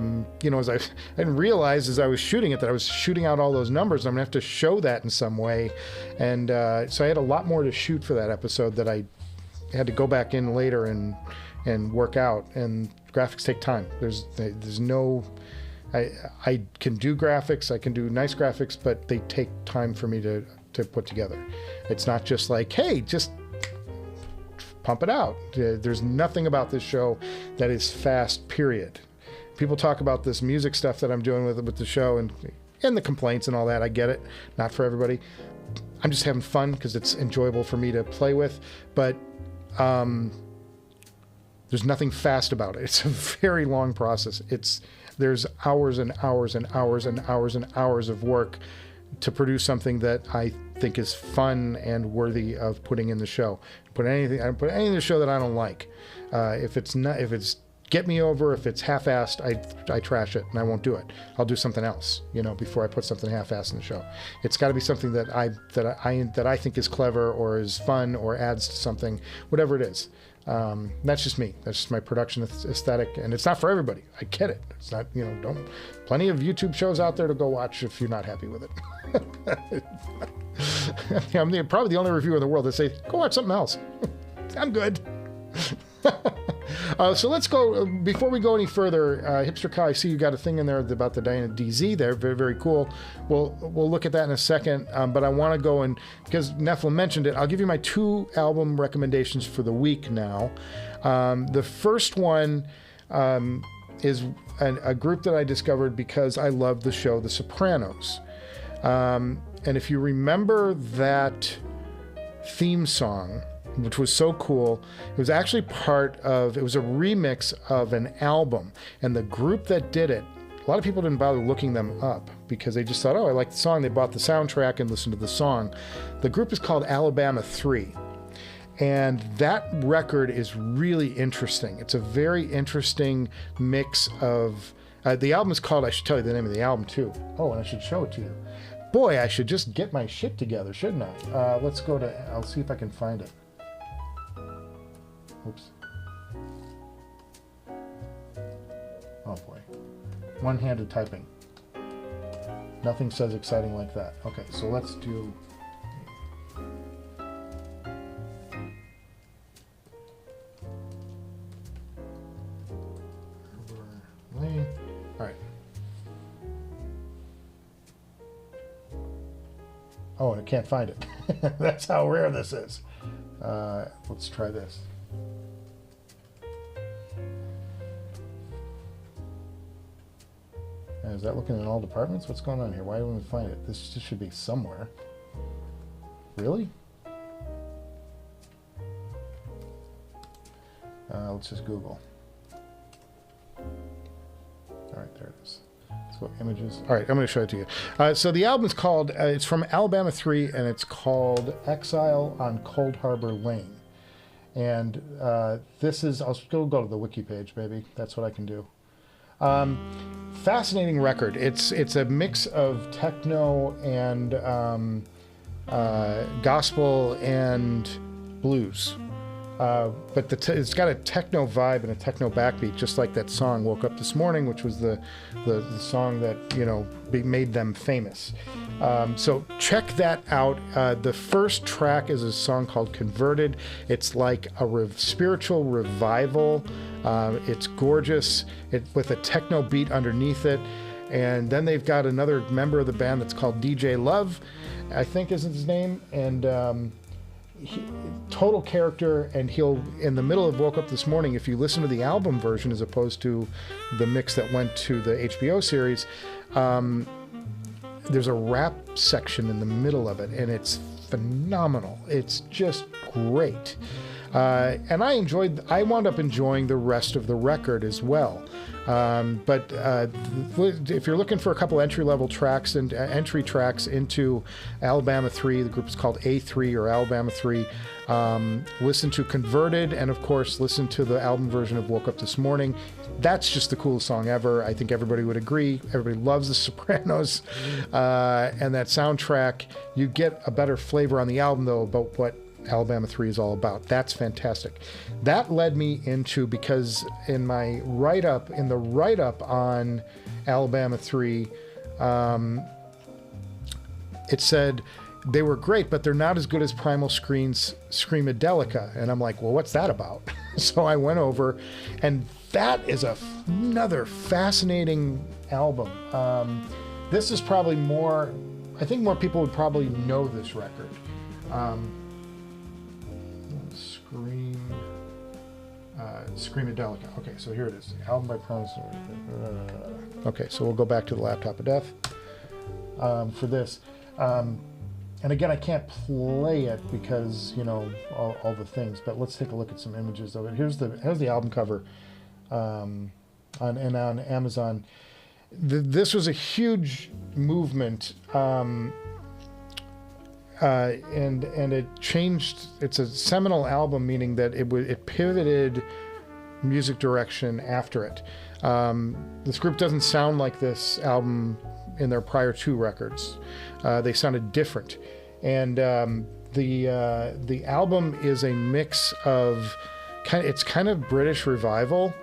didn't realize as I was shooting it that I was shooting out all those numbers. I'm gonna have to show that in some way, and so I had a lot more to shoot for that episode that I had to go back in later and work out. And graphics take time. There's no. I can do graphics. I can do nice graphics, but they take time for me to put together. It's not just like, hey, just pump it out. There's nothing about this show that is fast, period. People talk about this music stuff that I'm doing with the show and the complaints and all that. I get it. Not for everybody. I'm just having fun because it's enjoyable for me to play with. But there's nothing fast about it. It's a very long process. There's hours and hours and hours and hours and hours of work to produce something that I think is fun and worthy of putting in the show. I don't put anything in the show that I don't like. If it's get me over, if it's half-assed, I trash it and I won't do it. I'll do something else, before I put something half-assed in the show. It's got to be something that I think is clever or is fun or adds to something, whatever it is. That's just me. That's just my production aesthetic, and it's not for everybody. I get it. It's not, plenty of YouTube shows out there to go watch if you're not happy with it. I'm probably the only reviewer in the world that say, go watch something else. I'm good. So let's go, before we go any further, Hipster Kyle, I see you got a thing in there about the Dyna DZ there. Very, very cool. We'll look at that in a second, but I want to go because Nephilim mentioned it, I'll give you my 2 album recommendations for the week now. The first one is a group that I discovered because I love the show The Sopranos. And if you remember that theme song, which was so cool, it was actually it was a remix of an album. And the group that did it, a lot of people didn't bother looking them up because they just thought, oh, I like the song. They bought the soundtrack and listened to the song. The group is called Alabama 3. And that record is really interesting. It's a very interesting mix of... the album is called, I should tell you the name of the album too. Oh, and I should show it to you. Boy, I should just get my shit together, shouldn't I? Let's go to... I'll see if I can find it. Oops. Oh boy. One-handed typing. Nothing says exciting like that. Okay, so let's do... All right. Oh, and I can't find it. That's how rare this is. Let's try this. Is that looking in all departments? What's going on here? Why don't we find it? This should be somewhere. Really? Let's just Google. All right, there it is. Let's go images. All right, I'm going to show it to you. So the album is called, it's from Alabama 3, and it's called Exile on Cold Harbor Lane. And this is, I'll still go to the wiki page, baby. That's what I can do. Fascinating record. It's a mix of techno and gospel and blues. But it's got a techno vibe and a techno backbeat, just like that song "Woke Up This Morning," which was the song that made them famous. So check that out. The first track is a song called "Converted." It's like a spiritual revival. It's gorgeous, with a techno beat underneath it. And then they've got another member of the band that's called DJ Love, I think is his name, and total character. And he'll, in the middle of Woke Up This Morning, if you listen to the album version as opposed to the mix that went to the HBO series, there's a rap section in the middle of it, and it's phenomenal. It's just great. And I wound up enjoying the rest of the record as well. But if you're looking for a couple entry-level tracks and entry tracks into Alabama 3, the group is called A3 or Alabama 3, listen to Converted, and of course listen to the album version of Woke Up This Morning. That's just the coolest song ever. I think everybody would agree. Everybody loves The Sopranos, and that soundtrack. You get a better flavor on the album, though, about what Alabama 3 is all about. That's fantastic. That led me into, because in my write-up, on Alabama 3, it said they were great, but they're not as good as Primal Scream's Screamadelica. And I'm like, well, what's that about? So I went over, and that is another fascinating album. This is probably more, I think more people would probably know this record. Screamadelica. Okay, so here it is. The album by Promise. Okay, so we'll go back to the Laptop of Death for this. And again, I can't play it because, you know, all the things, but let's take a look at some images of it. Here's the album cover on Amazon. This was a huge movement, and it changed. It's a seminal album, meaning that it pivoted music direction after it. This group doesn't sound like this album in their prior two records. They sounded different, and the album is a mix of it's kind of British revival,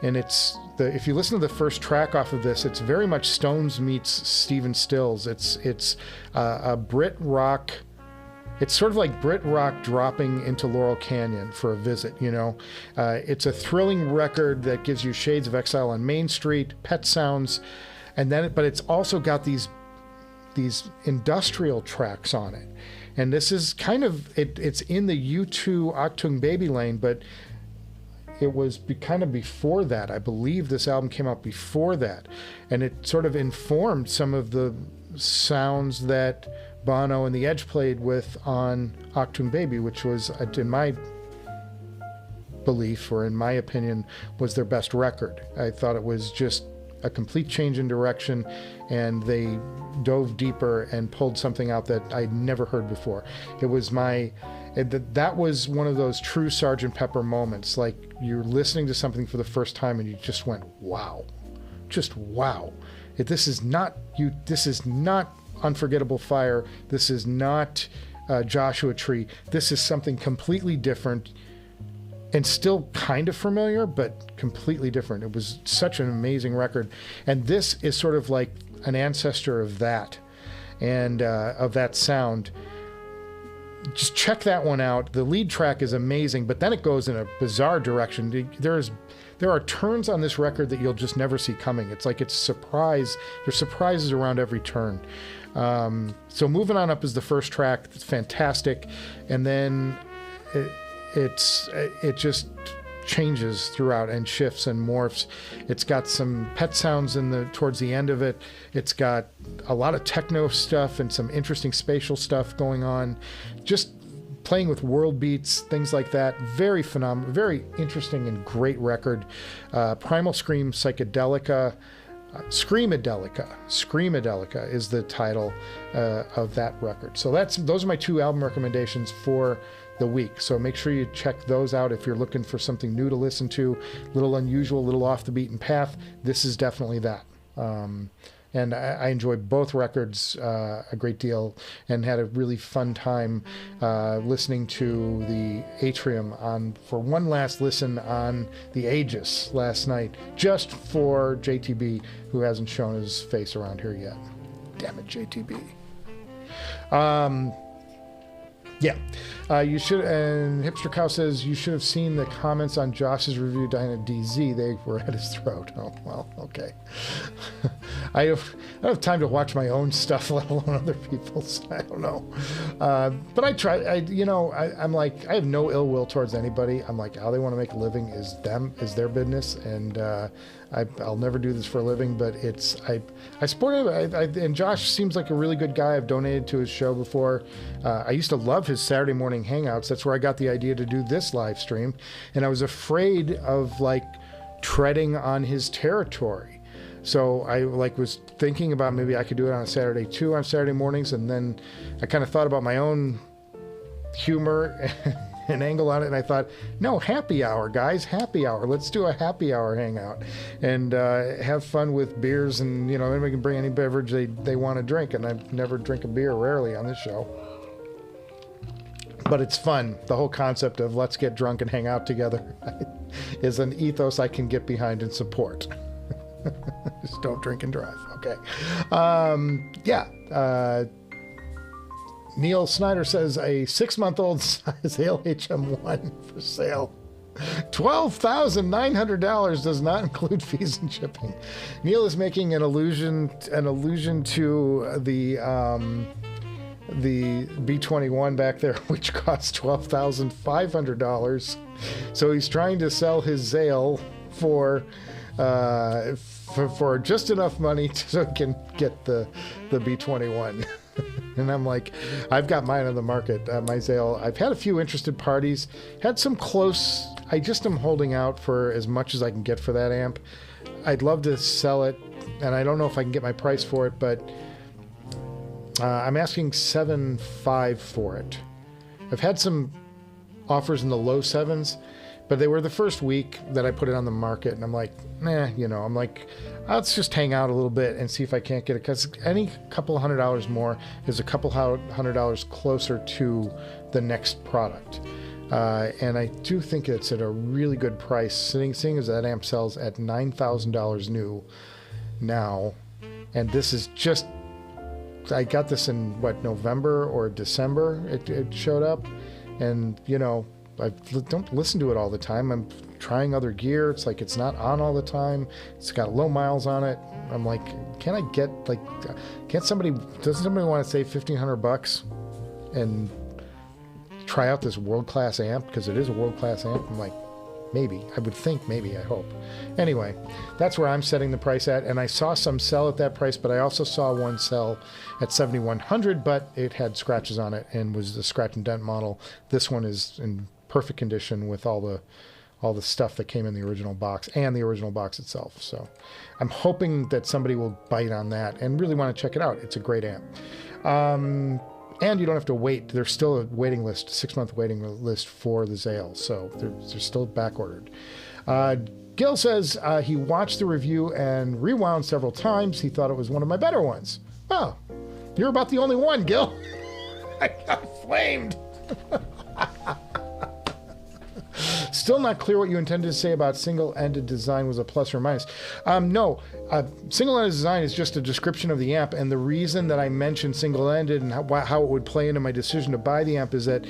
and if you listen to the first track off of this, it's very much Stones meets Stephen Stills. It's a Brit rock. It's sort of like Brit rock dropping into Laurel Canyon for a visit, you know. It's a thrilling record that gives you shades of Exile on Main Street, Pet Sounds, but it's also got these industrial tracks on it. And this is kind of, it's in the U2 Achtung Baby lane, but it was kind of before that. I believe this album came out before that. And it sort of informed some of the sounds that Bono and The Edge played with on Achtung Baby, which was, in my belief, or in my opinion, was their best record. I thought it was just a complete change in direction, and they dove deeper and pulled something out that I'd never heard before. It was that was one of those true Sgt. Pepper moments, like you're listening to something for the first time and you just went, wow, just wow. This is not Unforgettable Fire. This is not Joshua Tree. This is something completely different and still kind of familiar, but completely different. It was such an amazing record. And this is sort of like an ancestor of that and of that sound. Just check that one out. The lead track is amazing, but then it goes in a bizarre direction. There are turns on this record that you'll just never see coming. It's like it's a surprise. There's surprises around every turn. So Moving On Up is the first track. It's fantastic. And then it just changes throughout and shifts and morphs. It's got some Pet Sounds towards the end of it. It's got a lot of techno stuff and some interesting spatial stuff going on. Just playing with world beats, things like that. Very phenomenal, very interesting and great record. Primal Scream Psychedelica. Screamadelica is the title of that record. So those are my two album recommendations for the week. So make sure you check those out if you're looking for something new to listen to, a little unusual, a little off the beaten path. This is definitely that. And I enjoyed both records a great deal and had a really fun time listening to the Atrium for one last listen on the Aegis last night, just for JTB, who hasn't shown his face around here yet. Damn it, JTB. You should, and Hipster Cow says, you should have seen the comments on Josh's review Dyna DZ. They were at his throat. Oh, well, okay. I don't have time to watch my own stuff, let alone other people's. I don't know. But I try. I'm like, I have no ill will towards anybody. I'm like, how they want to make a living is their business, and I'll never do this for a living. But I support it. And Josh seems like a really good guy. I've donated to his show before. I used to love his Saturday morning hangouts. That's where I got the idea to do this live stream, and I was afraid of like treading on his territory. So I was thinking about maybe I could do it on a Saturday too, on Saturday mornings, and then I kind of thought about my own humor and angle on it, and I thought, no, happy hour, guys, happy hour. Let's do a happy hour hangout and have fun with beers, and anybody can bring any beverage they want to drink, and I never drink a beer, rarely on this show. But it's fun. The whole concept of let's get drunk and hang out together is an ethos I can get behind and support. Just don't drink and drive. Okay. Neil Snyder says a 6-month-old Zale HM1 for sale. $12,900 does not include fees and shipping. Neil is making an allusion to the B21 back there, which costs $12,500. So he's trying to sell his Zale for just enough money so he can get the B21. And I'm like, I've got mine on the market, my Zale. I've had a few interested parties, had some close. I just am holding out for as much as I can get for that amp. I'd love to sell it, and I don't know if I can get my price for it, but I'm asking $7,500 for it. I've had some offers in the low sevens, but they were the first week that I put it on the market, and I'm like, I'm like, let's just hang out a little bit and see if I can't get it, because any couple $100 more is a couple $100 closer to the next product. And I do think it's at a really good price, seeing as that amp sells at $9,000 new now, and this is just, I got this in November or December it showed up, and I don't listen to it all the time. I'm trying other gear. It's like it's not on all the time. It's got low miles on it. I'm like, doesn't somebody want to save $1,500 and try out this world-class amp? Because it is a world-class amp. I'm like, maybe. I would think maybe, I hope. Anyway, that's where I'm setting the price at, and I saw some sell at that price, but I also saw one sell at $7,100, but it had scratches on it and was the scratch and dent model. This one is in perfect condition with all the stuff that came in the original box and the original box itself. So I'm hoping that somebody will bite on that and really want to check it out. It's a great amp. And you don't have to wait. There's still a waiting list, 6-month waiting list for the Zale. So they're still back ordered. Gil says he watched the review and rewound several times. He thought it was one of my better ones. Well, you're about the only one, Gil. I got flamed. Still not clear what you intended to say about single-ended design was a plus or minus. No, single-ended design is just a description of the amp, and the reason that I mentioned single-ended and how it would play into my decision to buy the amp is that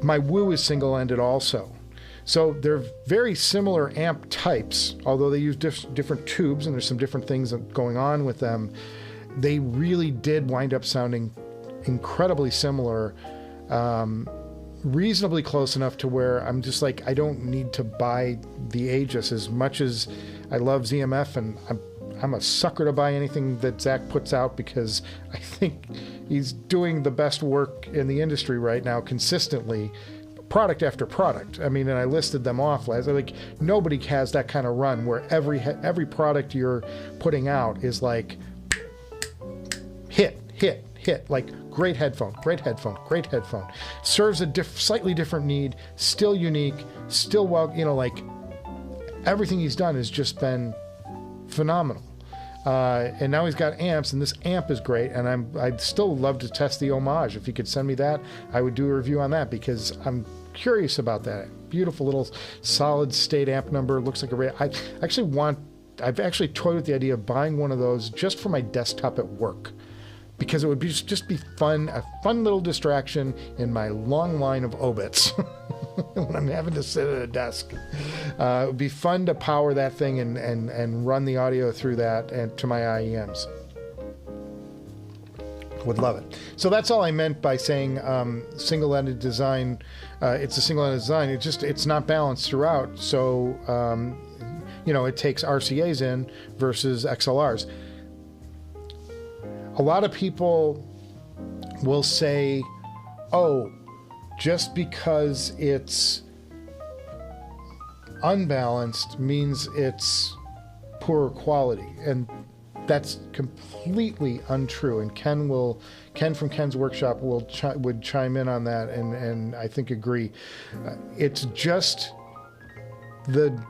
my Woo is single-ended also. So they're very similar amp types, although they use different tubes, and there's some different things going on with them. They really did wind up sounding incredibly similar, reasonably close enough to where I'm just like, I don't need to buy the Aegis as much as I love ZMF, and I'm a sucker to buy anything that Zach puts out because I think he's doing the best work in the industry right now consistently, product after product. I mean, and I listed them off last. Like, nobody has that kind of run where every product you're putting out is like hit, like great headphone, serves a slightly different need, still unique, still well, like everything he's done has just been phenomenal. And now he's got amps, and this amp is great, and I'd still love to test the Homage. If you could send me that, I would do a review on that because I'm curious about that. Beautiful little solid state amp number. Looks like I've actually toyed with the idea of buying one of those just for my desktop at work, because it would just be fun, a fun little distraction in my long line of obits. when I'm having to sit at a desk. It would be fun to power that thing and run the audio through that and to my IEMs. Would love it. So that's all I meant by saying single-ended design. It's a single-ended design. It's not balanced throughout. So it takes RCAs in versus XLRs. A lot of people will say, "Oh, just because it's unbalanced means it's poorer quality," and that's completely untrue. And Ken from Ken's Workshop would chime in on that, and I think agree. It's just the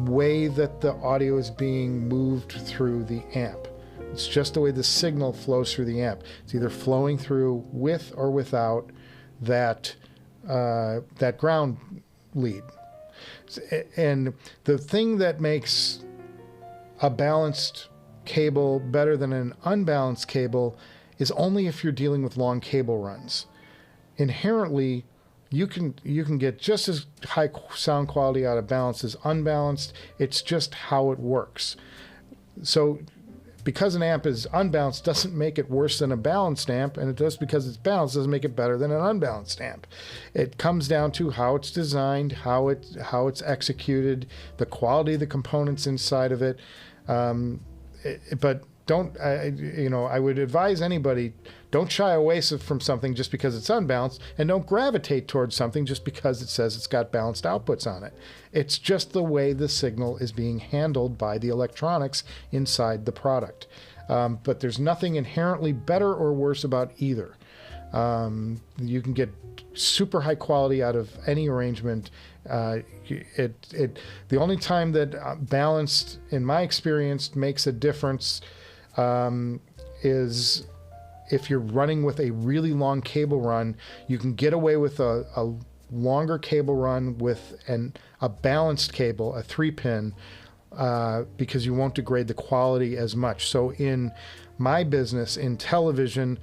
way that the audio is being moved through the amp. It's just the way the signal flows through the amp. It's either flowing through with or without that ground lead. And the thing that makes a balanced cable better than an unbalanced cable is only if you're dealing with long cable runs. Inherently, you can get just as high sound quality out of balanced as unbalanced. It's just how it works. So because an amp is unbalanced doesn't make it worse than a balanced amp, and it does because it's balanced doesn't make it better than an unbalanced amp. It comes down to how it's designed, how it's executed, the quality of the components inside of it. But I would advise anybody, don't shy away from something just because it's unbalanced, and don't gravitate towards something just because it says it's got balanced outputs on it. It's just the way the signal is being handled by the electronics inside the product. But there's nothing inherently better or worse about either. You can get super high quality out of any arrangement. The only time that balanced, in my experience, makes a difference is if you're running with a really long cable run. You can get away with a longer cable run with a balanced cable, a 3-pin, because you won't degrade the quality as much. So in my business, in television,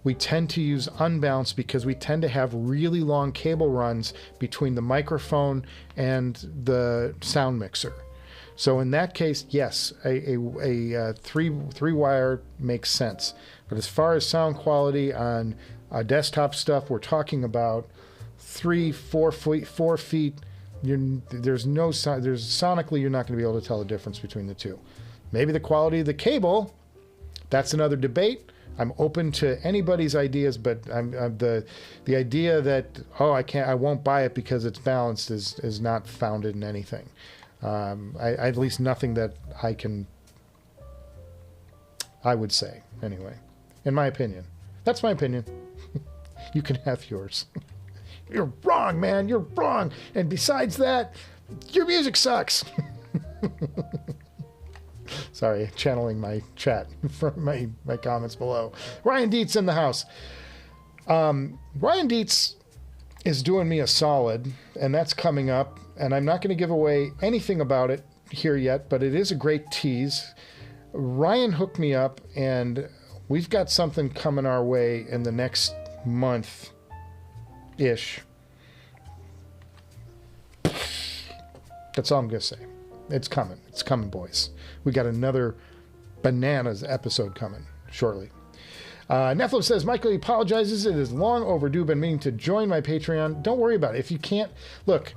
we tend to use unbalanced because we tend to have really long cable runs between the microphone and the sound mixer. So in that case, yes, a three-wire makes sense. But as far as sound quality on desktop stuff, we're talking about 4 feet. Sonically, you're not going to be able to tell the difference between the two. Maybe the quality of the cable, that's another debate. I'm open to anybody's ideas, but the idea that I won't buy it because it's balanced is not founded in anything. At least nothing that I would say anyway, in my opinion. That's my opinion. You can have yours. You're wrong, man. You're wrong. And besides that, your music sucks. Sorry, channeling my chat from my comments below. Ryan Dietz in the house. Ryan Dietz is doing me a solid, and that's coming up. And I'm not going to give away anything about it here yet, but it is a great tease. Ryan hooked me up, and we've got something coming our way in the next month-ish. That's all I'm going to say. It's coming. It's coming, boys. We got another bananas episode coming shortly. Nephilim says, Michael apologizes. It is long overdue. Been meaning to join my Patreon. Don't worry about it. If you can't, look,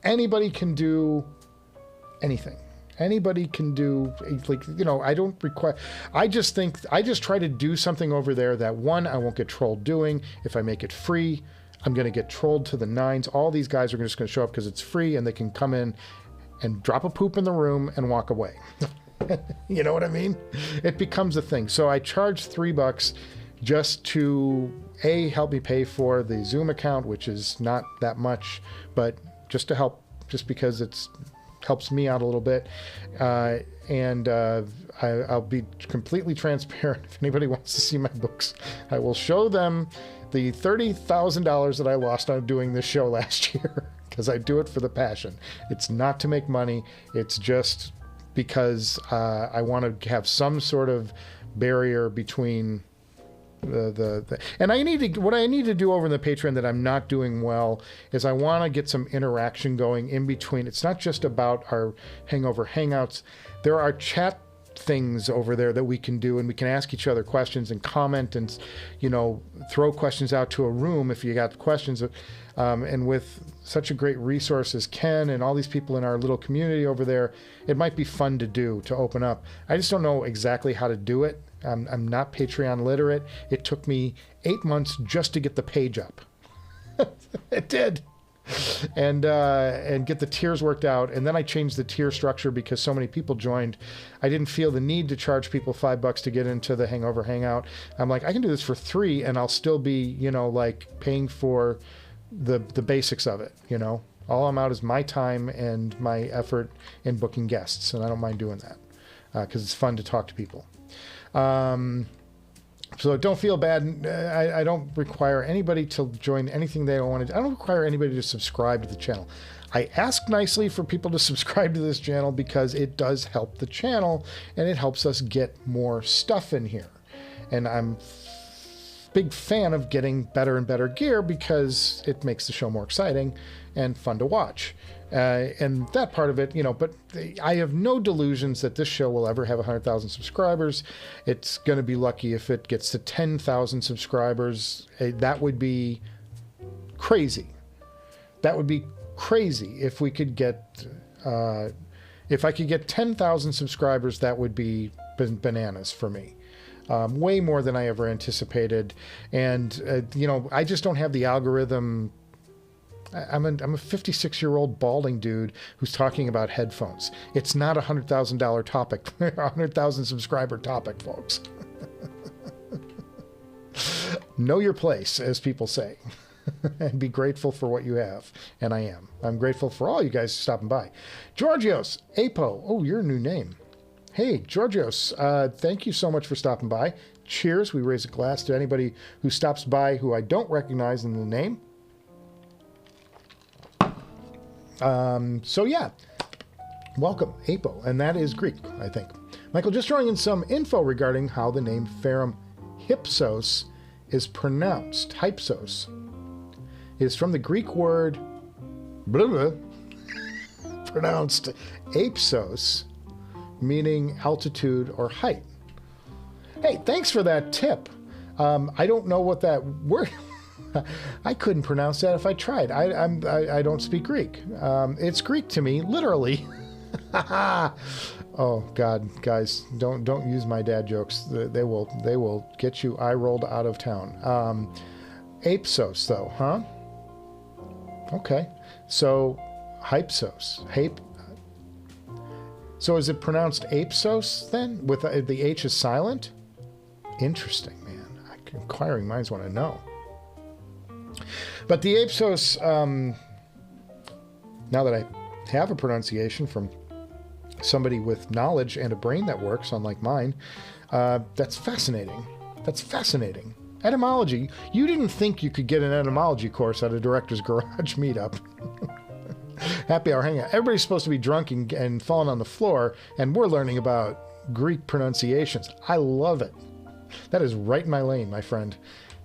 anybody can do anything. Anybody can do, I don't require, I just try to do something over there that, one, I won't get trolled doing. If I make it free, I'm going to get trolled to the nines. All these guys are just going to show up because it's free, and they can come in and drop a poop in the room and walk away. You know what I mean? It becomes a thing. So I charge $3 just to, A, help me pay for the Zoom account, which is not that much, but just to help, just because it's helps me out a little bit. I'll be completely transparent. If anybody wants to see my books, I will show them the $30,000 that I lost on doing this show last year, because I do it for the passion. It's not to make money. It's just because I want to have some sort of barrier between And what I need to do over in the Patreon that I'm not doing well is I want to get some interaction going in between. It's not just about our Hangover Hangouts. There are chat things over there that we can do, and we can ask each other questions and comment and, throw questions out to a room if you got questions. And with such a great resource as Ken and all these people in our little community over there, it might be fun to open up. I just don't know exactly how to do it. I'm not Patreon literate. It took me 8 months just to get the page up. It did. And get the tiers worked out. And then I changed the tier structure because so many people joined. I didn't feel the need to charge people $5 to get into the Hangover Hangout. I'm like, I can do this for $3 and I'll still be, paying for the basics of it, All I'm out is my time and my effort in booking guests. And I don't mind doing that because it's fun to talk to people. So don't feel bad. I don't require anybody to join anything they want to. I don't require anybody to subscribe to the channel. I ask nicely for people to subscribe to this channel because it does help the channel and it helps us get more stuff in here. And I'm big fan of getting better and better gear because it makes the show more exciting and fun to watch. And that part of it, but I have no delusions that this show will ever have 100,000 subscribers. It's going to be lucky if it gets to 10,000 subscribers. That would be crazy. That would be crazy if we could get, if I could get 10,000 subscribers, that would be bananas for me. Way more than I ever anticipated. And, I just don't have the algorithm. I'm a 56-year-old balding dude who's talking about headphones. It's not a $100,000 topic, 100,000 subscriber topic, folks. Know your place, as people say, and be grateful for what you have. And I am. I'm grateful for all you guys stopping by. Georgios, Apo. Oh, your new name. Hey, Georgios, thank you so much for stopping by. Cheers. We raise a glass to anybody who stops by who I don't recognize in the name. So yeah, welcome, Apo, and that is Greek, I think. Michael, just throwing in some info regarding how the name Ferrum Hypsos is pronounced. Hypsos is from the Greek word blah, blah, pronounced apsos, meaning altitude or height. Hey, thanks for that tip. I don't know what that word. I couldn't pronounce that if I tried. I don't speak Greek. It's Greek to me, literally. Oh God, guys, don't use my dad jokes. They will get you eye rolled out of town. Apsos though, huh? Okay, so hypsos, So is it pronounced apsos then? With the H is silent? Interesting, man. Inquiring minds want to know. But the apsos, now that I have a pronunciation from somebody with knowledge and a brain that works, unlike mine, that's fascinating. That's fascinating. Etymology. You didn't think you could get an etymology course at a Director's Garage meetup. Happy hour hangout. Everybody's supposed to be drunk and falling on the floor, and we're learning about Greek pronunciations. I love it. That is right in my lane, my friend.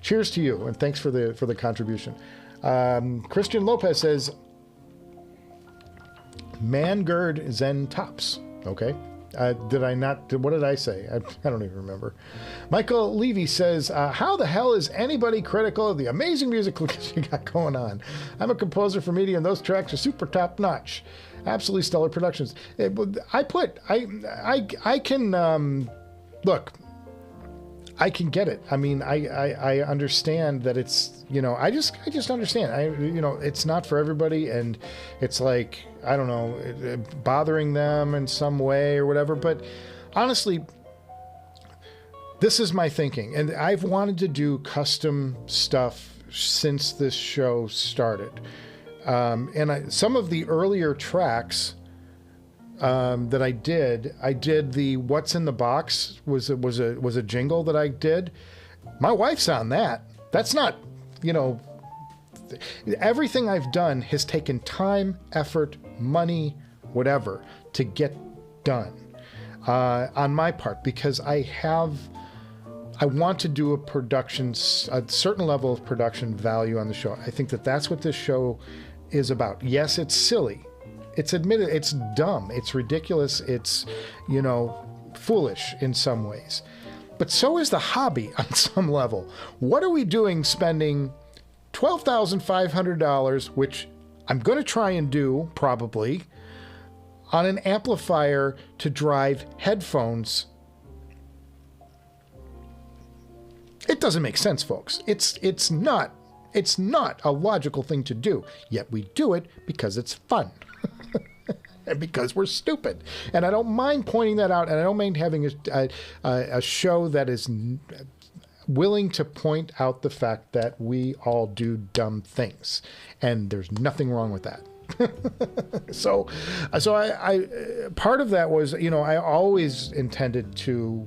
Cheers to you, and thanks for the contribution. Christian Lopez says, Mangird Zen Tops. Okay. Did I not? What did I say? I don't even remember. Michael Levy says, how the hell is anybody critical of the amazing music you got going on? I'm a composer for media, and those tracks are super top notch. Absolutely stellar productions. I can, look, I can get it. I mean, I understand that it's, I just understand. It's not for everybody, and it's like, I don't know, bothering them in some way or whatever. But honestly, this is my thinking, and I've wanted to do custom stuff since this show started. Some of the earlier tracks that I did the "What's in the Box" was a jingle that I did. My wife's on that. That's not, everything I've done has taken time, effort, money, whatever to get done on my part, because I have I want to do a certain level of production value on the show. I think that that's what this show is about. Yes, it's silly. It's admitted, it's dumb, it's ridiculous, it's, foolish in some ways. But so is the hobby on some level. What are we doing spending $12,500, which I'm going to try and do, probably, on an amplifier to drive headphones? It doesn't make sense, folks. It's not a logical thing to do, yet we do it because it's fun. And because we're stupid. And I don't mind pointing that out, and I don't mind having a show that is willing to point out the fact that we all do dumb things. And there's nothing wrong with that. So I part of that was, I always intended to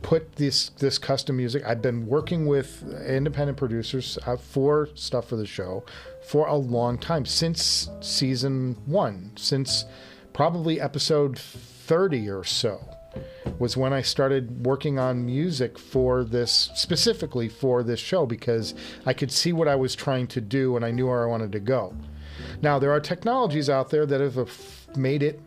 put this custom music. I've been working with independent producers for stuff for the show for a long time, since season 1, since probably episode 30 or so was when I started working on music for this, specifically for this show, because I could see what I was trying to do and I knew where I wanted to go. Now, there are technologies out there that have made it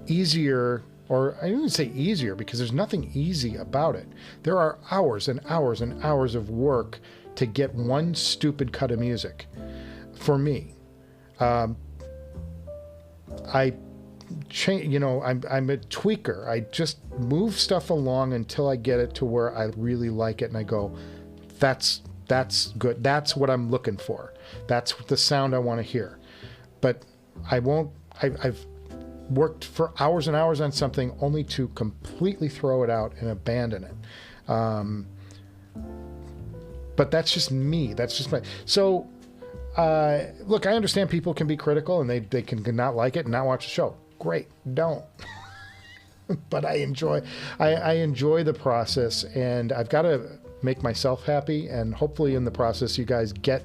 easier, or I didn't say easier because there's nothing easy about it. There are hours and hours and hours of work to get one stupid cut of music. For me, I'm a tweaker. I just move stuff along until I get it to where I really like it, and I go, that's good. That's what I'm looking for. That's the sound I want to hear. But I've worked for hours and hours on something only to completely throw it out and abandon it. But that's just me. That's just my... So, look, I understand people can be critical and they can not like it and not watch the show. Great. Don't. But I enjoy the process, and I've got to make myself happy, and hopefully in the process you guys get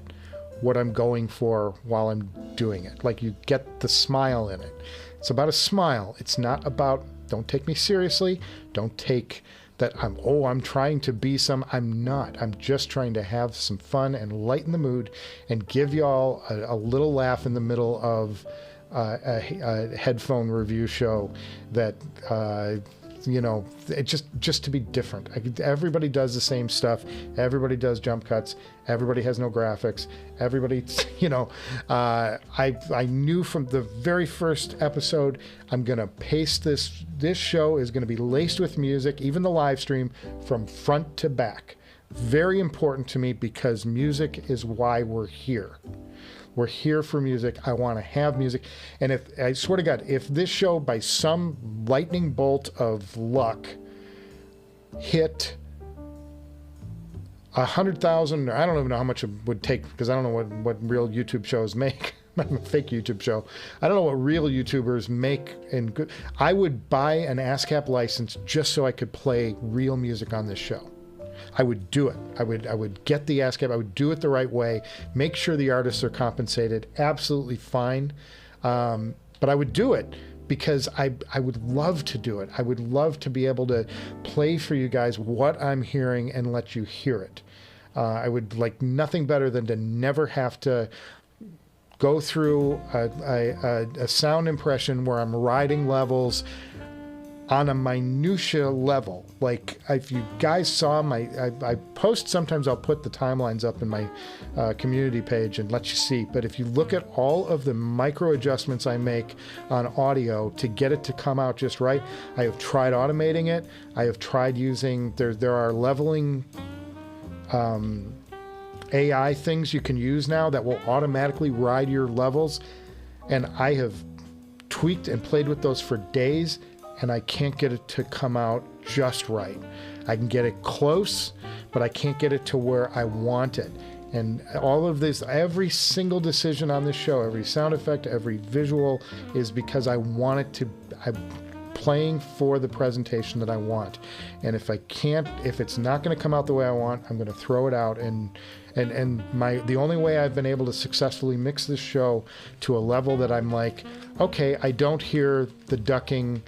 what I'm going for while I'm doing it. Like, you get the smile in it. It's about a smile. It's not about, don't take me seriously. Don't take that I'm trying to be I'm not. I'm just trying to have some fun and lighten the mood and give y'all a little laugh in the middle of a headphone review show that, it just to be different. Everybody does the same stuff. Everybody does jump cuts. Everybody has no graphics. Everybody, I knew from the very first episode, I'm going to paste this show is going to be laced with music, even the live stream, from front to back. Very important to me, because music is why we're here. We're here for music. I want to have music. And if, I swear to God, if this show by some lightning bolt of luck hit 100,000, or I don't even know how much it would take, because I don't know what real YouTube shows make. I'm a fake YouTube show. I don't know what real YouTubers make. I would buy an ASCAP license just so I could play real music on this show. I would do it. I would get the ASCAP. I would do it the right way. Make sure the artists are compensated. Absolutely fine. But I would do it because I would love to do it. I would love to be able to play for you guys what I'm hearing and let you hear it. I would like nothing better than to never have to go through a sound impression where I'm riding levels on a minutia level. Like, if you guys saw I post, sometimes I'll put the timelines up in my community page and let you see, but if you look at all of the micro adjustments I make on audio to get it to come out just right, I have tried automating it. I have tried using, there are leveling AI things you can use now that will automatically ride your levels, and I have tweaked and played with those for days, and I can't get it to come out just right. I can get it close, but I can't get it to where I want it. And all of this, every single decision on this show, every sound effect, every visual, is because I want it to, I'm playing for the presentation that I want. And if I can't, if it's not going to come out the way I want, I'm going to throw it out. And the only way I've been able to successfully mix this show to a level that I'm like, okay, I don't hear the ducking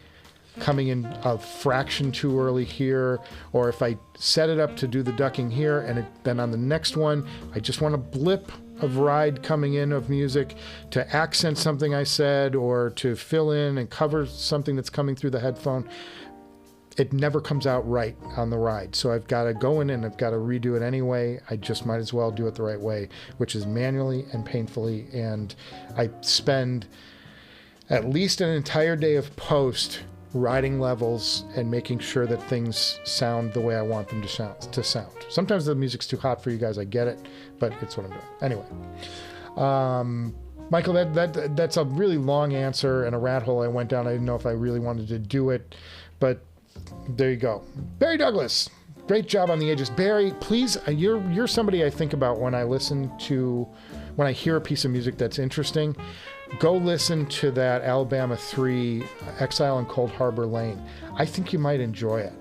coming in a fraction too early here, or if I set it up to do the ducking here and then on the next one, I just want a blip of ride coming in of music to accent something I said or to fill in and cover something that's coming through the headphone. It never comes out right on the ride. So I've got to go in and I've got to redo it anyway. I just might as well do it the right way, which is manually and painfully. And I spend at least an entire day of post riding levels and making sure that things sound the way I want them to sound. Sometimes the music's too hot for you guys, I get it, but it's what I'm doing. Anyway, Michael, that's a really long answer and a rat hole I went down. I didn't know if I really wanted to do it, but there you go. Barry Douglas, great job on the Aegis. Barry, please, you're somebody I think about when I hear a piece of music that's interesting. Go listen to that Alabama 3 Exile in Cold Harbor Lane. I think you might enjoy it.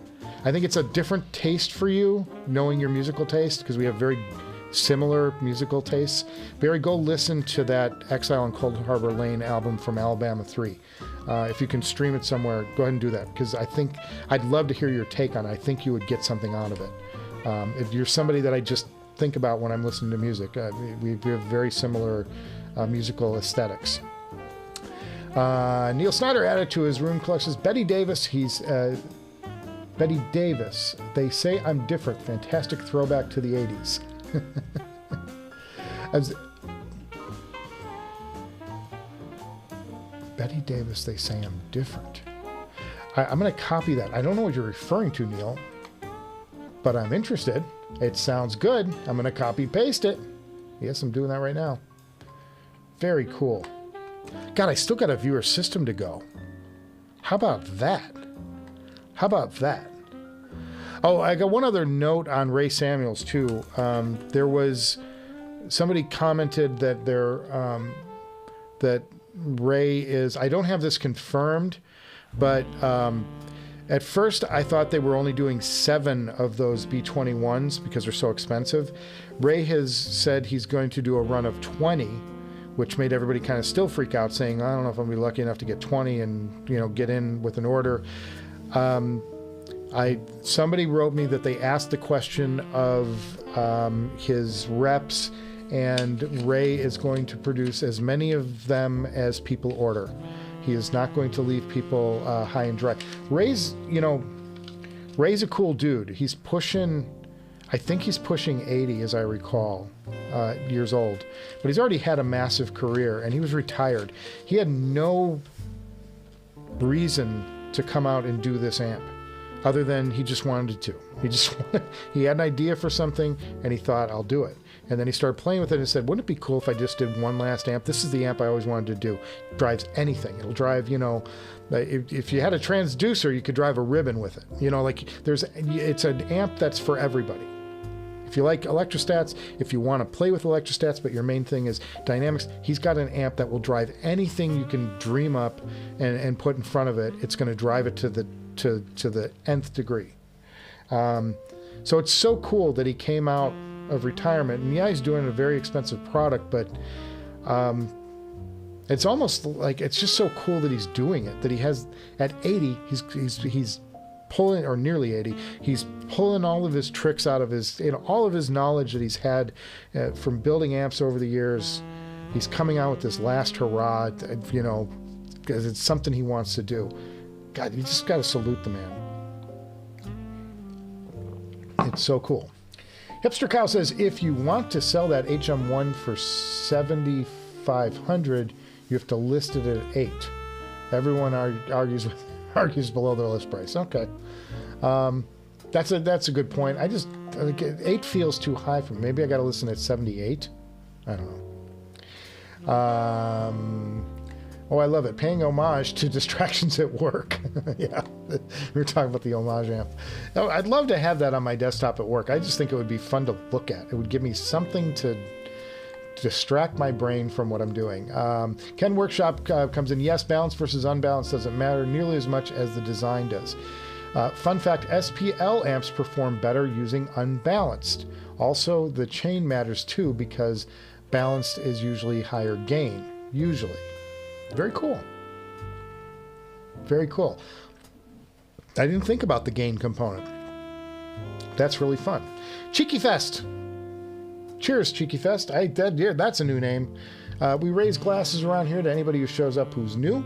I think it's a different taste for you, knowing your musical taste, because we have very similar musical tastes. Barry, go listen to that Exile in Cold Harbor Lane album from Alabama 3. If you can stream it somewhere, go ahead and do that, because I think I'd love to hear your take on it. I think you would get something out of it. If you're somebody that I just think about when I'm listening to music, we have very similar musical aesthetics. Neil Snyder added to his room collections. Betty Davis, Betty Davis. They say I'm different. Fantastic throwback to the 80s. Betty Davis, they say I'm different. I'm going to copy that. I don't know what you're referring to, Neil, but I'm interested. It sounds good. I'm going to copy paste it. Yes, I'm doing that right now. Very cool. God, I still got a viewer system to go. How about that? How about that? Oh, I got one other note on Ray Samuels too. There was somebody commented that that Ray is. I don't have this confirmed, but at first I thought they were only doing 7 of those B21s because they're so expensive. Ray has said he's going to do a run of 20, which made everybody kind of still freak out, saying, I don't know if I'm going to be lucky enough to get 20 and, get in with an order. Somebody wrote me that they asked the question of his reps, and Ray is going to produce as many of them as people order. He is not going to leave people high and dry. Ray's a cool dude. He's pushing, I think he's pushing 80, as I recall, years old. But he's already had a massive career, and he was retired. He had no reason to come out and do this amp, other than he just wanted to. He had an idea for something, and he thought, I'll do it. And then he started playing with it and said, wouldn't it be cool if I just did one last amp? This is the amp I always wanted to do. It drives anything. It'll drive, if you had a transducer, you could drive a ribbon with it. It's an amp that's for everybody. If you like electrostats, if you want to play with electrostats, but your main thing is dynamics, he's got an amp that will drive anything you can dream up and put in front of it. It's going to drive it to the nth degree. So it's so cool that he came out of retirement, and yeah, he's doing a very expensive product, but it's almost like it's just so cool that he's doing it, that he has at 80 he's pulling, or nearly 80, he's pulling all of his tricks out of his, all of his knowledge that he's had from building amps over the years. He's coming out with this last hurrah, because it's something he wants to do. God, you just got to salute the man. It's so cool. Hipster Cow says, if you want to sell that HM1 for $7,500, you have to list it at 8. Everyone argues below their list price. Okay, that's a good point. 8 feels too high for me. Maybe I got to listen at 78. I don't know. Oh, I love it. Paying homage to distractions at work. Yeah, we were talking about the homage amp. Oh, I'd love to have that on my desktop at work. I just think it would be fun to look at. It would give me something to distract my brain from what I'm doing. Ken Workshop comes in. Yes, balance versus unbalanced doesn't matter nearly as much as the design does. Fun fact, SPL amps perform better using unbalanced. Also, the chain matters too, because balanced is usually higher gain. Usually. Very cool. Very cool. I didn't think about the gain component. That's really fun. Cheeky Fest. Cheers, Cheeky Fest. That's a new name. We raise glasses around here to anybody who shows up who's new,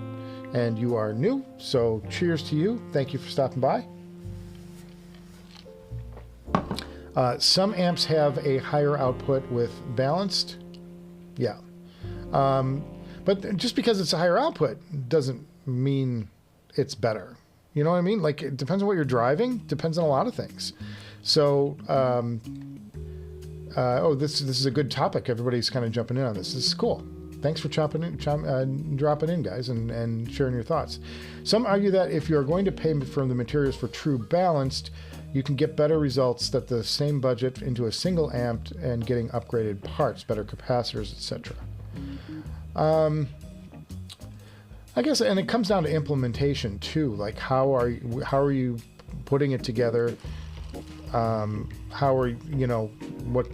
and you are new. So cheers to you. Thank you for stopping by. Some amps have a higher output with balanced. Yeah. But just because it's a higher output doesn't mean it's better. You know what I mean? Like, it depends on what you're driving. Depends on a lot of things. So, this is a good topic. Everybody's kind of jumping in on this. This is cool. Thanks for dropping in, guys, and sharing your thoughts. Some argue that if you're going to pay for the materials for true balanced, you can get better results at the same budget into a single amp and getting upgraded parts, better capacitors, etc. I guess, and it comes down to implementation too. Like, how are you putting it together? How are what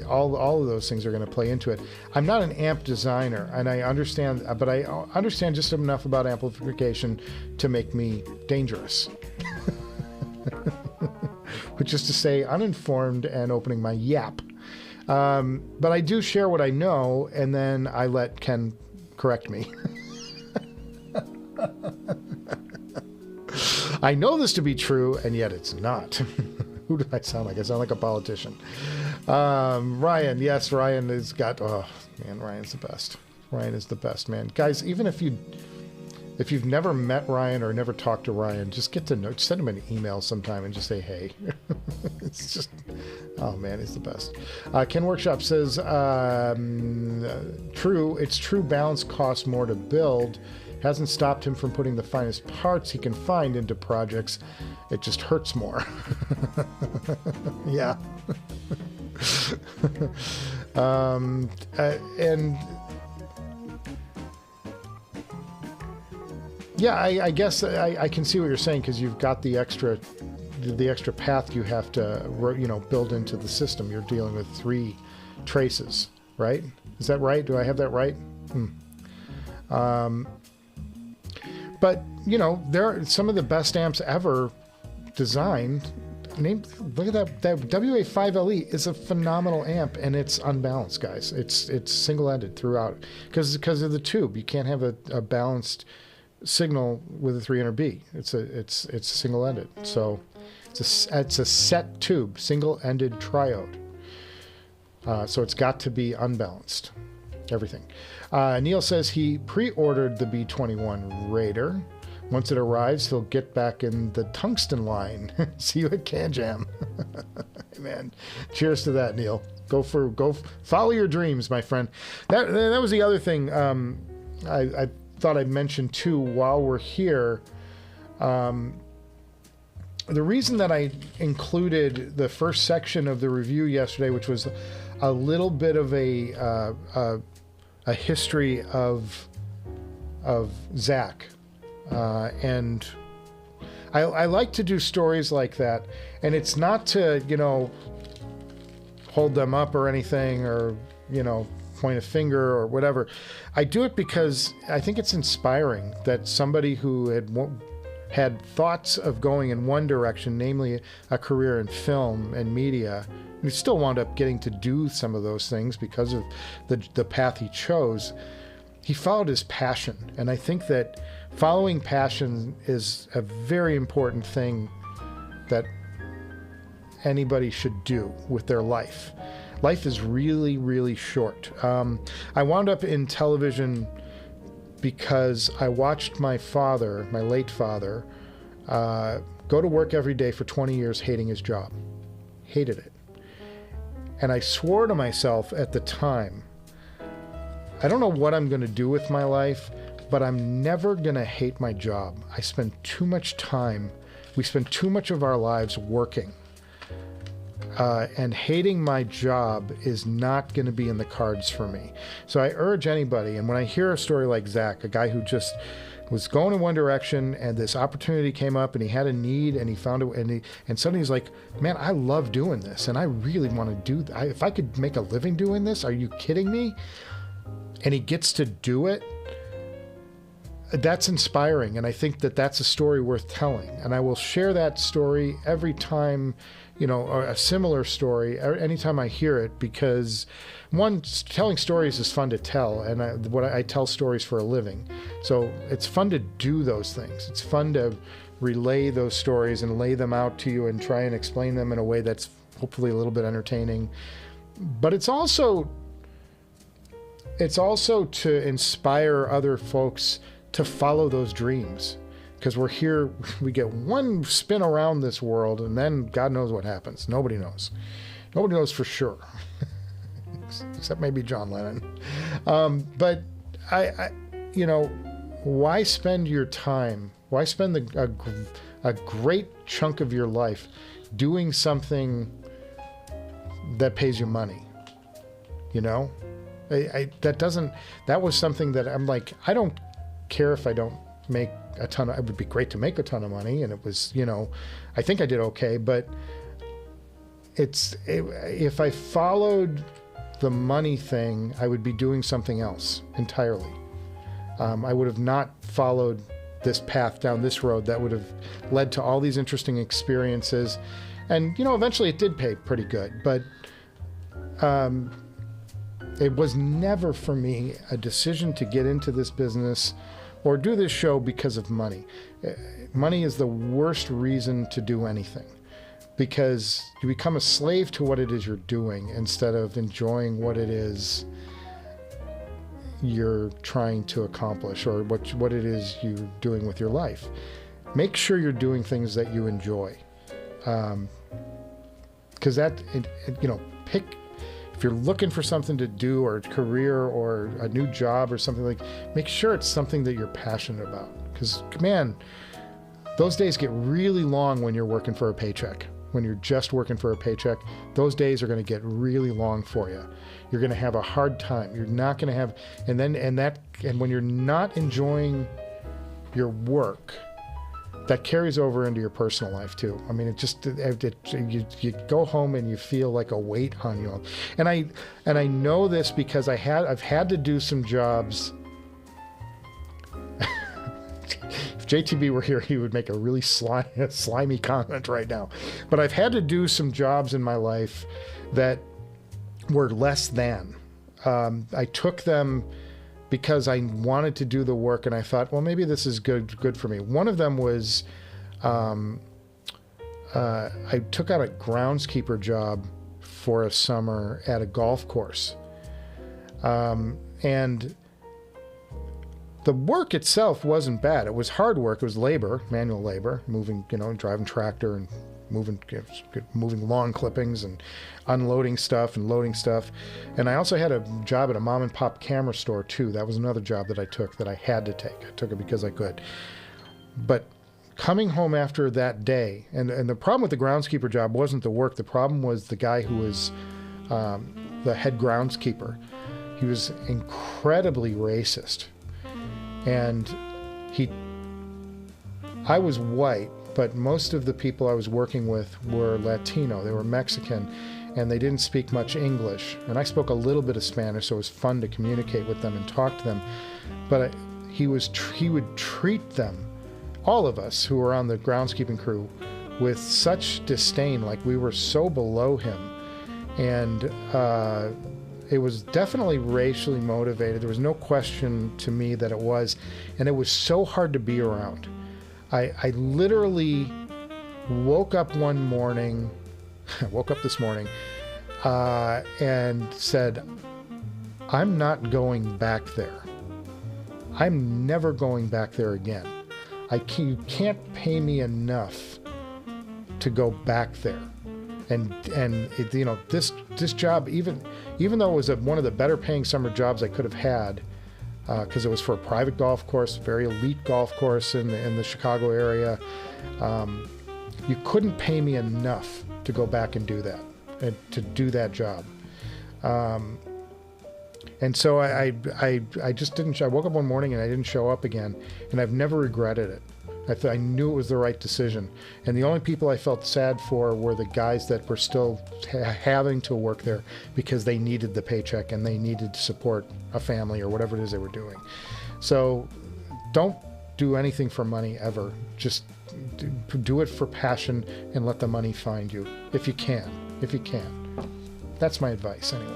all of those things are going to play into it. I'm not an amp designer, and I understand, but I understand just enough about amplification to make me dangerous. Which is to say, uninformed and opening my yap. But I do share what I know, and then I let Ken correct me. I know this to be true, and yet it's not. Who do I sound like? I sound like a politician. Ryan, yes, Ryan has got... Oh, man, Ryan's the best. Ryan is the best, man. Guys, even if you've never met Ryan or never talked to Ryan, just get to know... Send him an email sometime and just say, hey. It's just... Oh, man, he's the best. Ken Workshop says, it's true balance costs more to build. Hasn't stopped him from putting the finest parts he can find into projects. It just hurts more. Yeah. And yeah, I guess I can see what you're saying, because you've got the extra path you have to build into the system. You're dealing with 3 traces, right? Is that right? Do I have that right? But, there are some of the best amps ever designed. Look at that WA5LE is a phenomenal amp, and it's unbalanced, guys. It's single-ended throughout because of the tube. You can't have a balanced signal with a 300B. It's single-ended. So it's a set tube, single-ended triode. So it's got to be unbalanced. Everything. Neil says he pre-ordered the B21 Raider. Once it arrives, he'll get back in the tungsten line. See you at Can Jam. Hey, man, cheers to that, Neil. Go follow your dreams, my friend. That was the other thing I thought I'd mention too while we're here. The reason that I included the first section of the review yesterday, which was a little bit of a history of Zach, and I like to do stories like that, and it's not to hold them up or anything, or point a finger or whatever. I do it because I think it's inspiring that somebody who had thoughts of going in one direction, namely a career in film and media, and he still wound up getting to do some of those things because of the path he chose. He followed his passion, and I think that following passion is a very important thing that anybody should do with their life. Life is really, really short. I wound up in television because I watched my late father, go to work every day for 20 years hating his job. Hated it. And I swore to myself at the time, I don't know what I'm going to do with my life, but I'm never going to hate my job. I spend too much time, we spend too much of our lives working. And hating my job is not going to be in the cards for me. So I urge anybody, and when I hear a story like Zach, a guy who just was going in one direction and this opportunity came up and he had a need and he found it, and suddenly he's like, man, I love doing this and I really want to do that. If I could make a living doing this, are you kidding me? And he gets to do it. that's inspiring, and I think that that's a story worth telling. And I will share that story every time, or a similar story anytime I hear it, because one, telling stories is fun to tell, and I tell stories for a living, so it's fun to do those things. It's fun to relay those stories and lay them out to you and try and explain them in a way that's hopefully a little bit entertaining. But it's also to inspire other folks to follow those dreams, because we're here, we get one spin around this world, and then God knows what happens. Nobody knows for sure. Except maybe John Lennon. But I why spend your time, why spend a great chunk of your life doing something that pays you money? That was something that I'm like, I don't care if I don't make a ton of, it would be great to make a ton of money, and it was, I think I did okay, but if I followed the money thing, I would be doing something else entirely. I would have not followed this path down this road that would have led to all these interesting experiences. And, eventually it did pay pretty good, but it was never for me a decision to get into this business or do this show because of money. Money is the worst reason to do anything, because you become a slave to what it is you're doing instead of enjoying what it is you're trying to accomplish, or what it is you're doing with your life. Make sure you're doing things that you enjoy, because pick, if you're looking for something to do, or a career or a new job or something, like, make sure it's something that you're passionate about, because man, those days get really long when you're working for a paycheck. When you're just working for a paycheck, those days are going to get really long for you. You're going to have a hard time. You're not going to have, and when you're not enjoying your work, that carries over into your personal life too. I mean, you go home and you feel like a weight on you. And I know this because I've had to do some jobs. If JTB were here, he would make a really slimy comment right now. But I've had to do some jobs in my life that were less than. I took them because I wanted to do the work, and I thought, well, maybe this is good for me. One of them was I took out a groundskeeper job for a summer at a golf course. And the work itself wasn't bad. It was hard work. It was labor, manual labor, moving, driving tractor and moving lawn clippings and unloading stuff and loading stuff. And I also had a job at a mom and pop camera store too. That was another job that I took, that I had to take. I took it because I could. But coming home after that day, and the problem with the groundskeeper job wasn't the work. The problem was the guy who was the head groundskeeper. He was incredibly racist. And I was white, but most of the people I was working with were Latino. They were Mexican, and they didn't speak much English. And I spoke a little bit of Spanish, so it was fun to communicate with them and talk to them. But he would treat them, all of us who were on the groundskeeping crew, with such disdain, like we were so below him. And it was definitely racially motivated. There was no question to me that it was. And it was so hard to be around. I literally woke up this morning and said, I'm not going back there. I'm never going back there again. You can't pay me enough to go back there. And this job, even though it was one of the better paying summer jobs I could have had, because it was for a private golf course, very elite golf course in the Chicago area. You couldn't pay me enough to go back and do that, and to do that job. And so I just didn't. I woke up one morning and I didn't show up again, and I've never regretted it. I knew it was the right decision. And the only people I felt sad for were the guys that were still having to work there because they needed the paycheck and they needed to support a family or whatever it is they were doing. So don't do anything for money ever. Just do it for passion and let the money find you if you can. If you can. That's my advice anyway.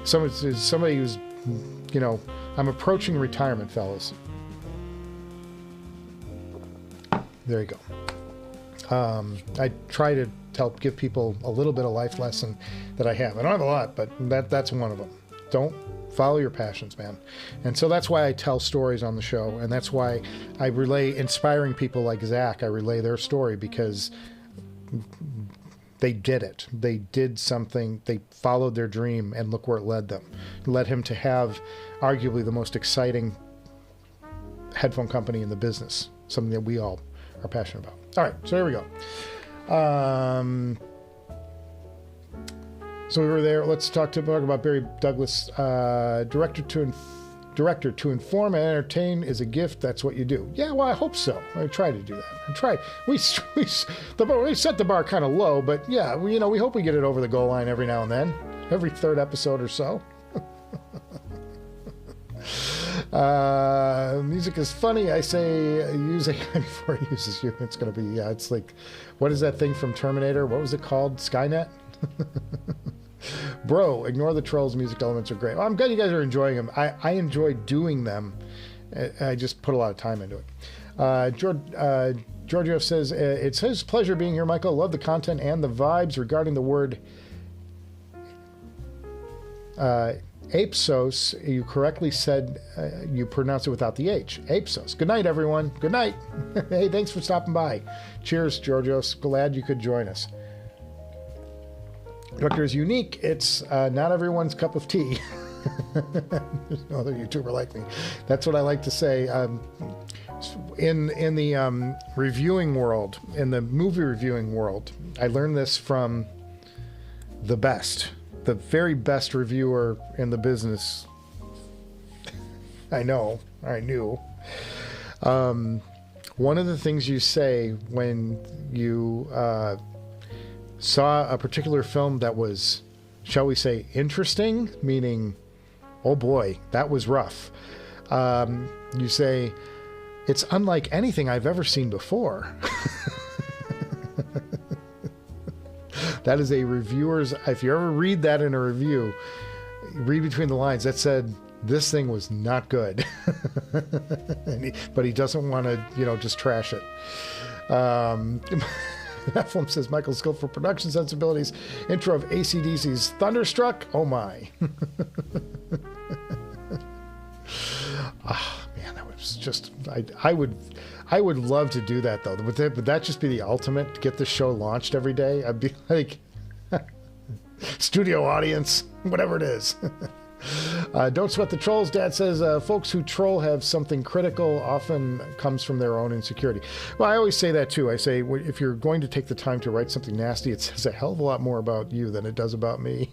Somebody who's, you know, I'm approaching retirement, fellas. There you go. I try to help give people a little bit of life lesson that I have. I don't have a lot, but that's one of them. Don't follow your passions, man. And so that's why I tell stories on the show, and that's why I relay inspiring people like Zach. I relay their story because they did it. They did something. They followed their dream, and look where it led them. It led him to have arguably the most exciting headphone company in the business, something that we all are passionate about. All right, so here we go. So we were there. Let's talk about Barry Douglas. Director to inform and entertain is a gift. That's what you do. Yeah, well, I hope so. I try to do that. I try. We set the bar kind of low, but yeah, we hope we get it over the goal line every now and then, every third episode or so. Music is funny. I say use AI before it uses you. It's going to be, it's like, what is that thing from Terminator? What was it called? Skynet? Bro, ignore the trolls. Music elements are great. Well, I'm glad you guys are enjoying them. I enjoy doing them. I just put a lot of time into it. Giorgio says, it's his pleasure being here, Michael. Love the content and the vibes regarding the word Apsos. You correctly said you pronounce it without the H. Apsos. Good night, everyone. Good night. Hey, thanks for stopping by. Cheers, Giorgios. Glad you could join us. Director is unique. It's not everyone's cup of tea. There's no other YouTuber like me. That's what I like to say. In the reviewing world, in the movie reviewing world, I learned this from the very best reviewer in the business. I knew. One of the things you say when you saw a particular film that was, shall we say, interesting, meaning, oh boy, that was rough. You say, it's unlike anything I've ever seen before. That is a reviewer's, if you ever read that in a review, read between the lines, that said, this thing was not good. But he doesn't want to, just trash it. That film says, Michael skillful production sensibilities. Intro of AC/DC's Thunderstruck. Oh my. Man, that was just, I would love to do that though. Would that just be the ultimate to get the show launched every day? I'd be like, studio audience, whatever it is. Don't sweat the trolls. Dad says, folks who troll have something critical, often comes from their own insecurity. Well, I always say that too. I say, if you're going to take the time to write something nasty, it says a hell of a lot more about you than it does about me.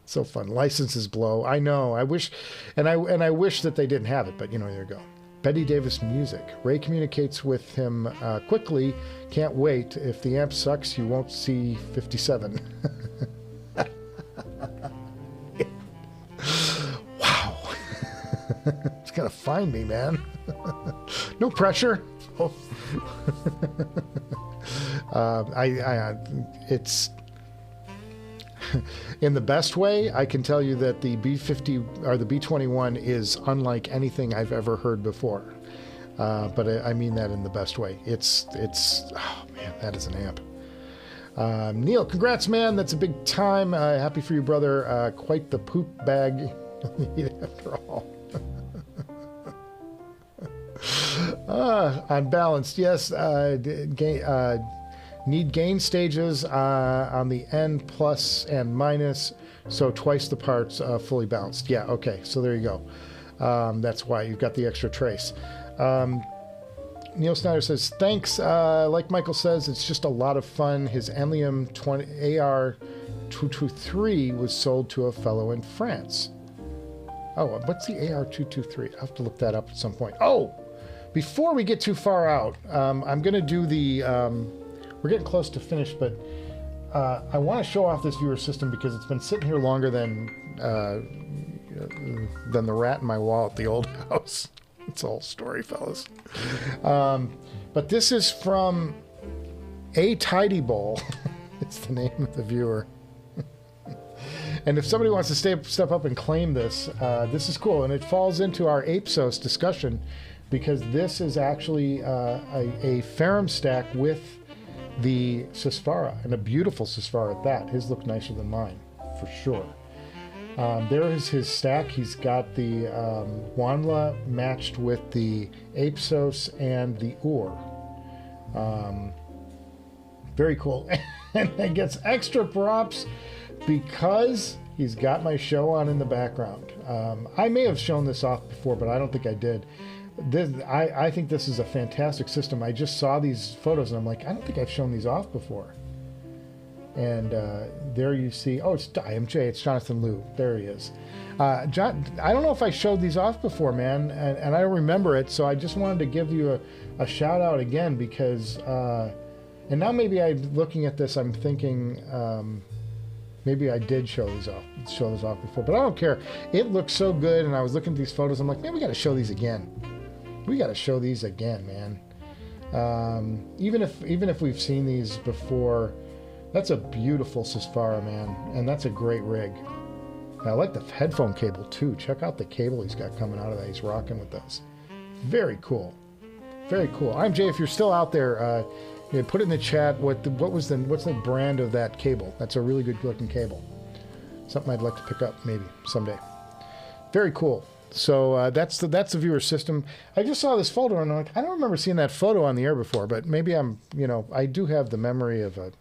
So fun. Licenses blow. I know. I wish, and I wish that they didn't have it, but there you go. Betty Davis music. Ray communicates with him quickly. Can't wait. If the amp sucks, you won't see 57. Wow. It's gonna find me, man. No pressure. Oh. It's in the best way. I can tell you that the B50 or the B21 is unlike anything I've ever heard before. But I mean that in the best way. It's oh man, that is an amp. Neil, congrats, man. That's a big time. Happy for you, brother. Quite the poop bag after all. Unbalanced, yes. Need gain stages on the N plus and minus, so twice the parts fully balanced. Yeah, okay, so there you go. That's why you've got the extra trace. Neil Snyder says, thanks. Like Michael says, it's just a lot of fun. His Enlium AR223 was sold to a fellow in France. Oh, what's the AR223? I'll have to look that up at some point. Oh, before we get too far out, I'm going to do the... we're getting close to finish, but I want to show off this viewer system because it's been sitting here longer than the rat in my wall at the old house. It's a whole story, fellas. But this is from A Tidy Bowl. It's the name of the viewer. And if somebody wants to step up and claim this, this is cool. And it falls into our APSOS discussion because this is actually a Ferrum stack with the Susvara, and a beautiful Susvara at that. His look nicer than mine, for sure. There is his stack. He's got the Wanla matched with the APSOS and the Ur. Very cool. And it gets extra props because he's got my show on in the background. I may have shown this off before, but I don't think I did. I think this is a fantastic system. I just saw these photos and I'm like, I don't think I've shown these off before. And there you see, oh, it's IMJ, it's Jonathan Liu. There he is. John, I don't know if I showed these off before, man, and I don't remember it, so I just wanted to give you a shout out again because, and now maybe I'm looking at this, I'm thinking, maybe I did show this off before, but I don't care. It looks so good, and I was looking at these photos, I'm like, man, we got to show these again. We got to show these again, man. Even if we've seen these before. That's a beautiful Susvara, man, and that's a great rig. I like the headphone cable too. Check out the cable he's got coming out of that. He's rocking with those. Very cool, very cool. I'm Jay. If you're still out there, put it in the chat. What's the brand of that cable? That's a really good looking cable. Something I'd like to pick up maybe someday. Very cool. So that's the viewer system. I just saw this photo and I'm like, I don't remember seeing that photo on the air before, but maybe I do have the memory of a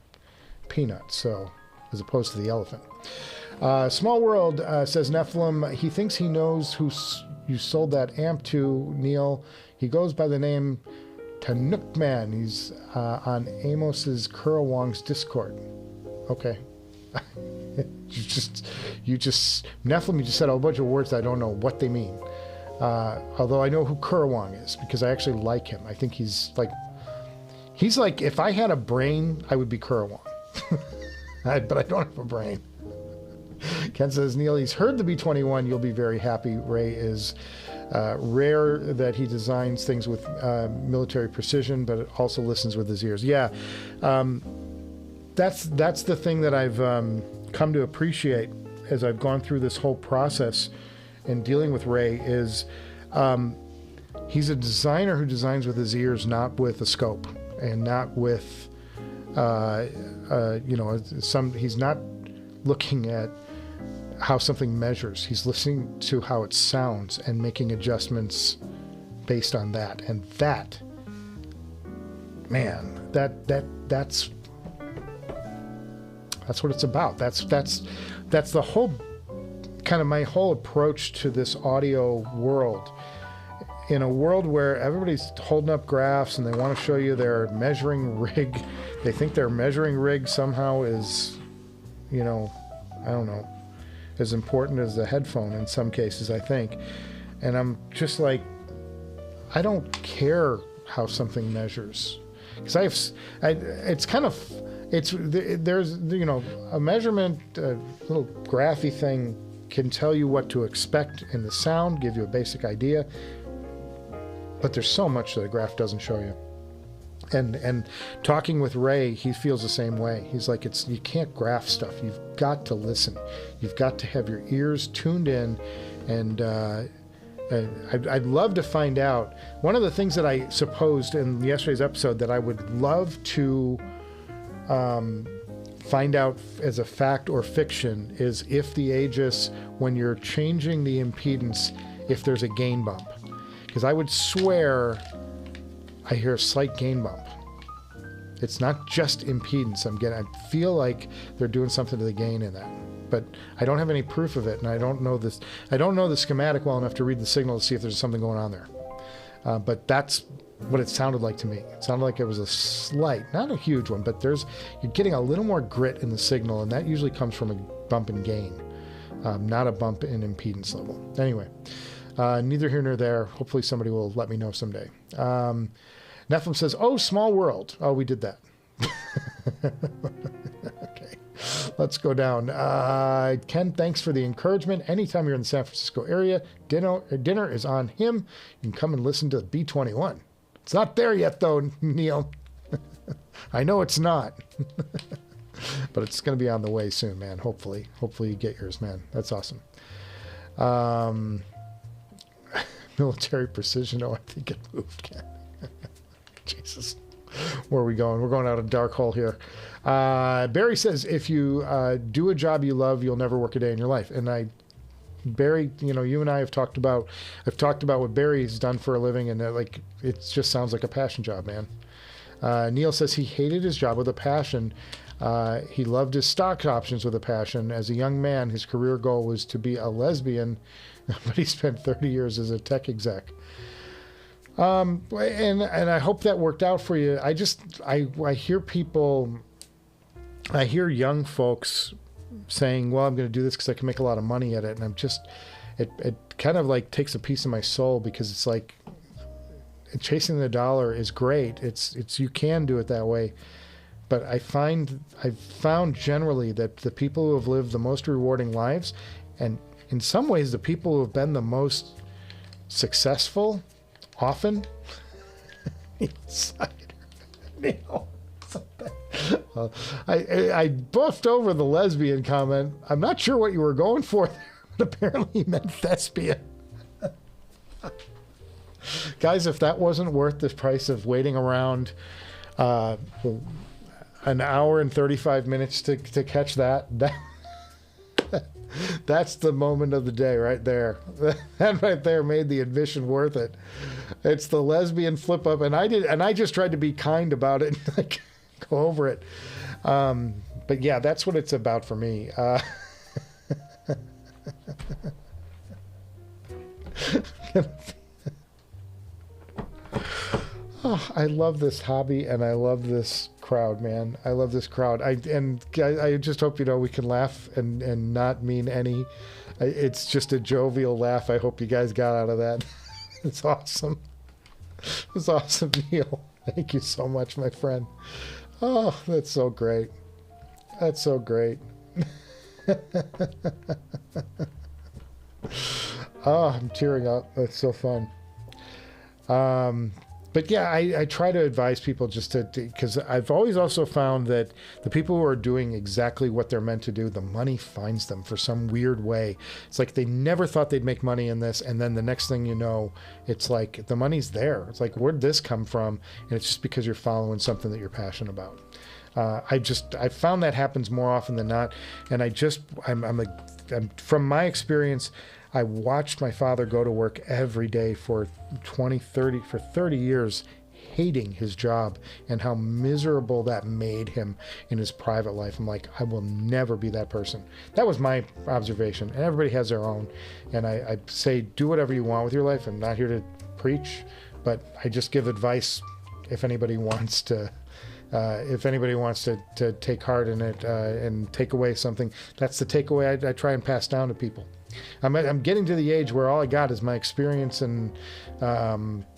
peanut, so as opposed to the elephant. Small World says Nephilim, he thinks he knows who you sold that amp to, Neil. He goes by the name Tanukman. He's on Amos's Kurawong's Discord. Okay. you just Nephilim, you just said a bunch of words that I don't know what they mean. Although I know who Kurawong is because I actually like him. I think he's like if I had a brain, I would be Kurawong. But I don't have a brain. Ken says, Neil, he's heard the B21. You'll be very happy. Ray is rare that he designs things with military precision, but it also listens with his ears. Yeah, that's the thing that I've come to appreciate as I've gone through this whole process in dealing with Ray is he's a designer who designs with his ears, not with a scope and not with he's not looking at how something measures. He's listening to how it sounds and making adjustments based on that. And that, man, that's what it's about. That's the whole kind of my whole approach to this audio world. In a world where everybody's holding up graphs and they want to show you their measuring rig, they think their measuring rig somehow is, I don't know, as important as the headphone in some cases, I think. And I'm just like, I don't care how something measures. Because there's a measurement, a little graphy thing can tell you what to expect in the sound, give you a basic idea. But there's so much that a graph doesn't show you. And talking with Ray, he feels the same way. He's like, you can't graph stuff. You've got to listen. You've got to have your ears tuned in. And I'd love to find out. One of the things that I supposed in yesterday's episode that I would love to find out as a fact or fiction is if the Aegis, when you're changing the impedance, if there's a gain bump. Because I would swear I hear a slight gain bump. It's not just impedance. I feel like they're doing something to the gain in that. But I don't have any proof of it, and I don't know the schematic well enough to read the signal to see if there's something going on there. But that's what it sounded like to me. It sounded like it was a slight, not a huge one, but you're getting a little more grit in the signal, and that usually comes from a bump in gain, not a bump in impedance level. Anyway. Neither here nor there. Hopefully somebody will let me know someday. Nephilim says, oh, Small World. Oh, we did that. Okay. Let's go down. Ken, thanks for the encouragement. Anytime you're in the San Francisco area, dinner is on him. You can come and listen to the B21. It's not there yet, though, Neil. I know it's not. But it's going to be on the way soon, man. Hopefully you get yours, man. That's awesome. Military precision. Oh, I think it moved, Ken. Jesus. Where are we going? We're going out a dark hole here. Barry says, if you do a job you love, you'll never work a day in your life. And Barry, you and I have talked about, I've talked about what Barry's done for a living, and it just sounds like a passion job, man. Neil says he hated his job with a passion. He loved his stock options with a passion. As a young man, his career goal was to be a lesbian, but he spent 30 years as a tech exec. And I hope that worked out for you. I hear people, I hear young folks saying, well, I'm going to do this because I can make a lot of money at it. And it kind of like takes a piece of my soul, because it's like chasing the dollar is great. It's you can do it that way. But I've found generally that the people who have lived the most rewarding lives, and in some ways the people who have been the most successful, often, I buffed over the lesbian comment. I'm not sure what you were going for there, but apparently you meant thespian. Guys, if that wasn't worth the price of waiting around an hour and 35 minutes to catch that that's the moment of the day right there. That right there made the admission worth it. It's the lesbian flip up, and I just tried to be kind about it and like go over it. But yeah, that's what it's about for me. Oh, I love this hobby, and I love this crowd, man. I love this crowd. I just hope we can laugh and not mean any. It's just a jovial laugh. I hope you guys got out of that. It's awesome. It's awesome, Neil. Thank you so much, my friend. Oh, that's so great. That's so great. Oh, I'm tearing up. That's so fun. But yeah, I try to advise people just because I've always also found that the people who are doing exactly what they're meant to do, the money finds them for some weird way. It's like they never thought they'd make money in this, and then the next thing you know, it's like the money's there. It's like, where'd this come from? And it's just because you're following something that you're passionate about. I found that happens more often than not, and I'm from my experience, I watched my father go to work every day for 30 years, hating his job and how miserable that made him in his private life. I'm like, I will never be that person. That was my observation, and everybody has their own. And I say, do whatever you want with your life. I'm not here to preach, but I just give advice if anybody wants to. If anybody wants to take heart in it and take away something, that's the takeaway I try and pass down to people. I'm getting to the age where all I got is my experience and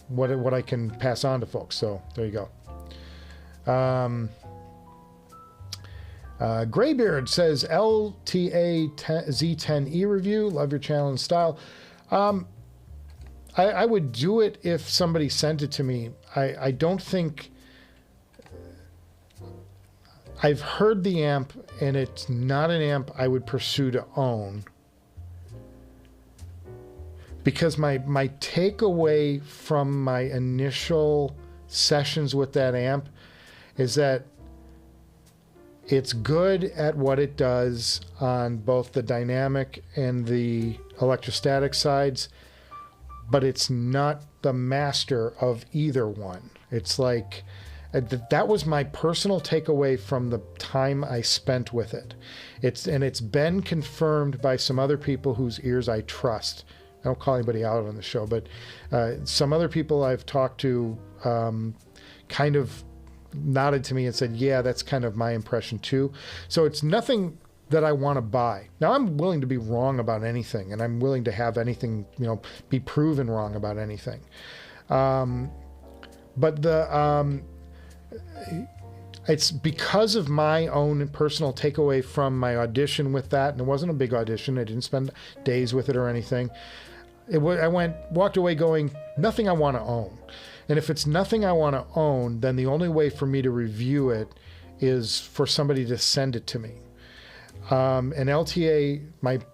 what I can pass on to folks. So there you go. Graybeard says LTA Z10E review. Love your channel and style. I would do it if somebody sent it to me. I don't think. I've heard the amp, and it's not an amp I would pursue to own. Because my takeaway from my initial sessions with that amp is that it's good at what it does on both the dynamic and the electrostatic sides, but it's not the master of either one. It's like, that was my personal takeaway from the time I spent with it. It's been confirmed by some other people whose ears I trust. I don't call anybody out on the show, but some other people I've talked to kind of nodded to me and said, yeah, that's kind of my impression too. So it's nothing that I want to buy. Now, I'm willing to be wrong about anything, and I'm willing to have anything, be proven wrong about anything. But it's because of my own personal takeaway from my audition with that, and it wasn't a big audition. I didn't spend days with it or anything. I walked away going, nothing I want to own. And if it's nothing I want to own, then the only way for me to review it is for somebody to send it to me. And LTA,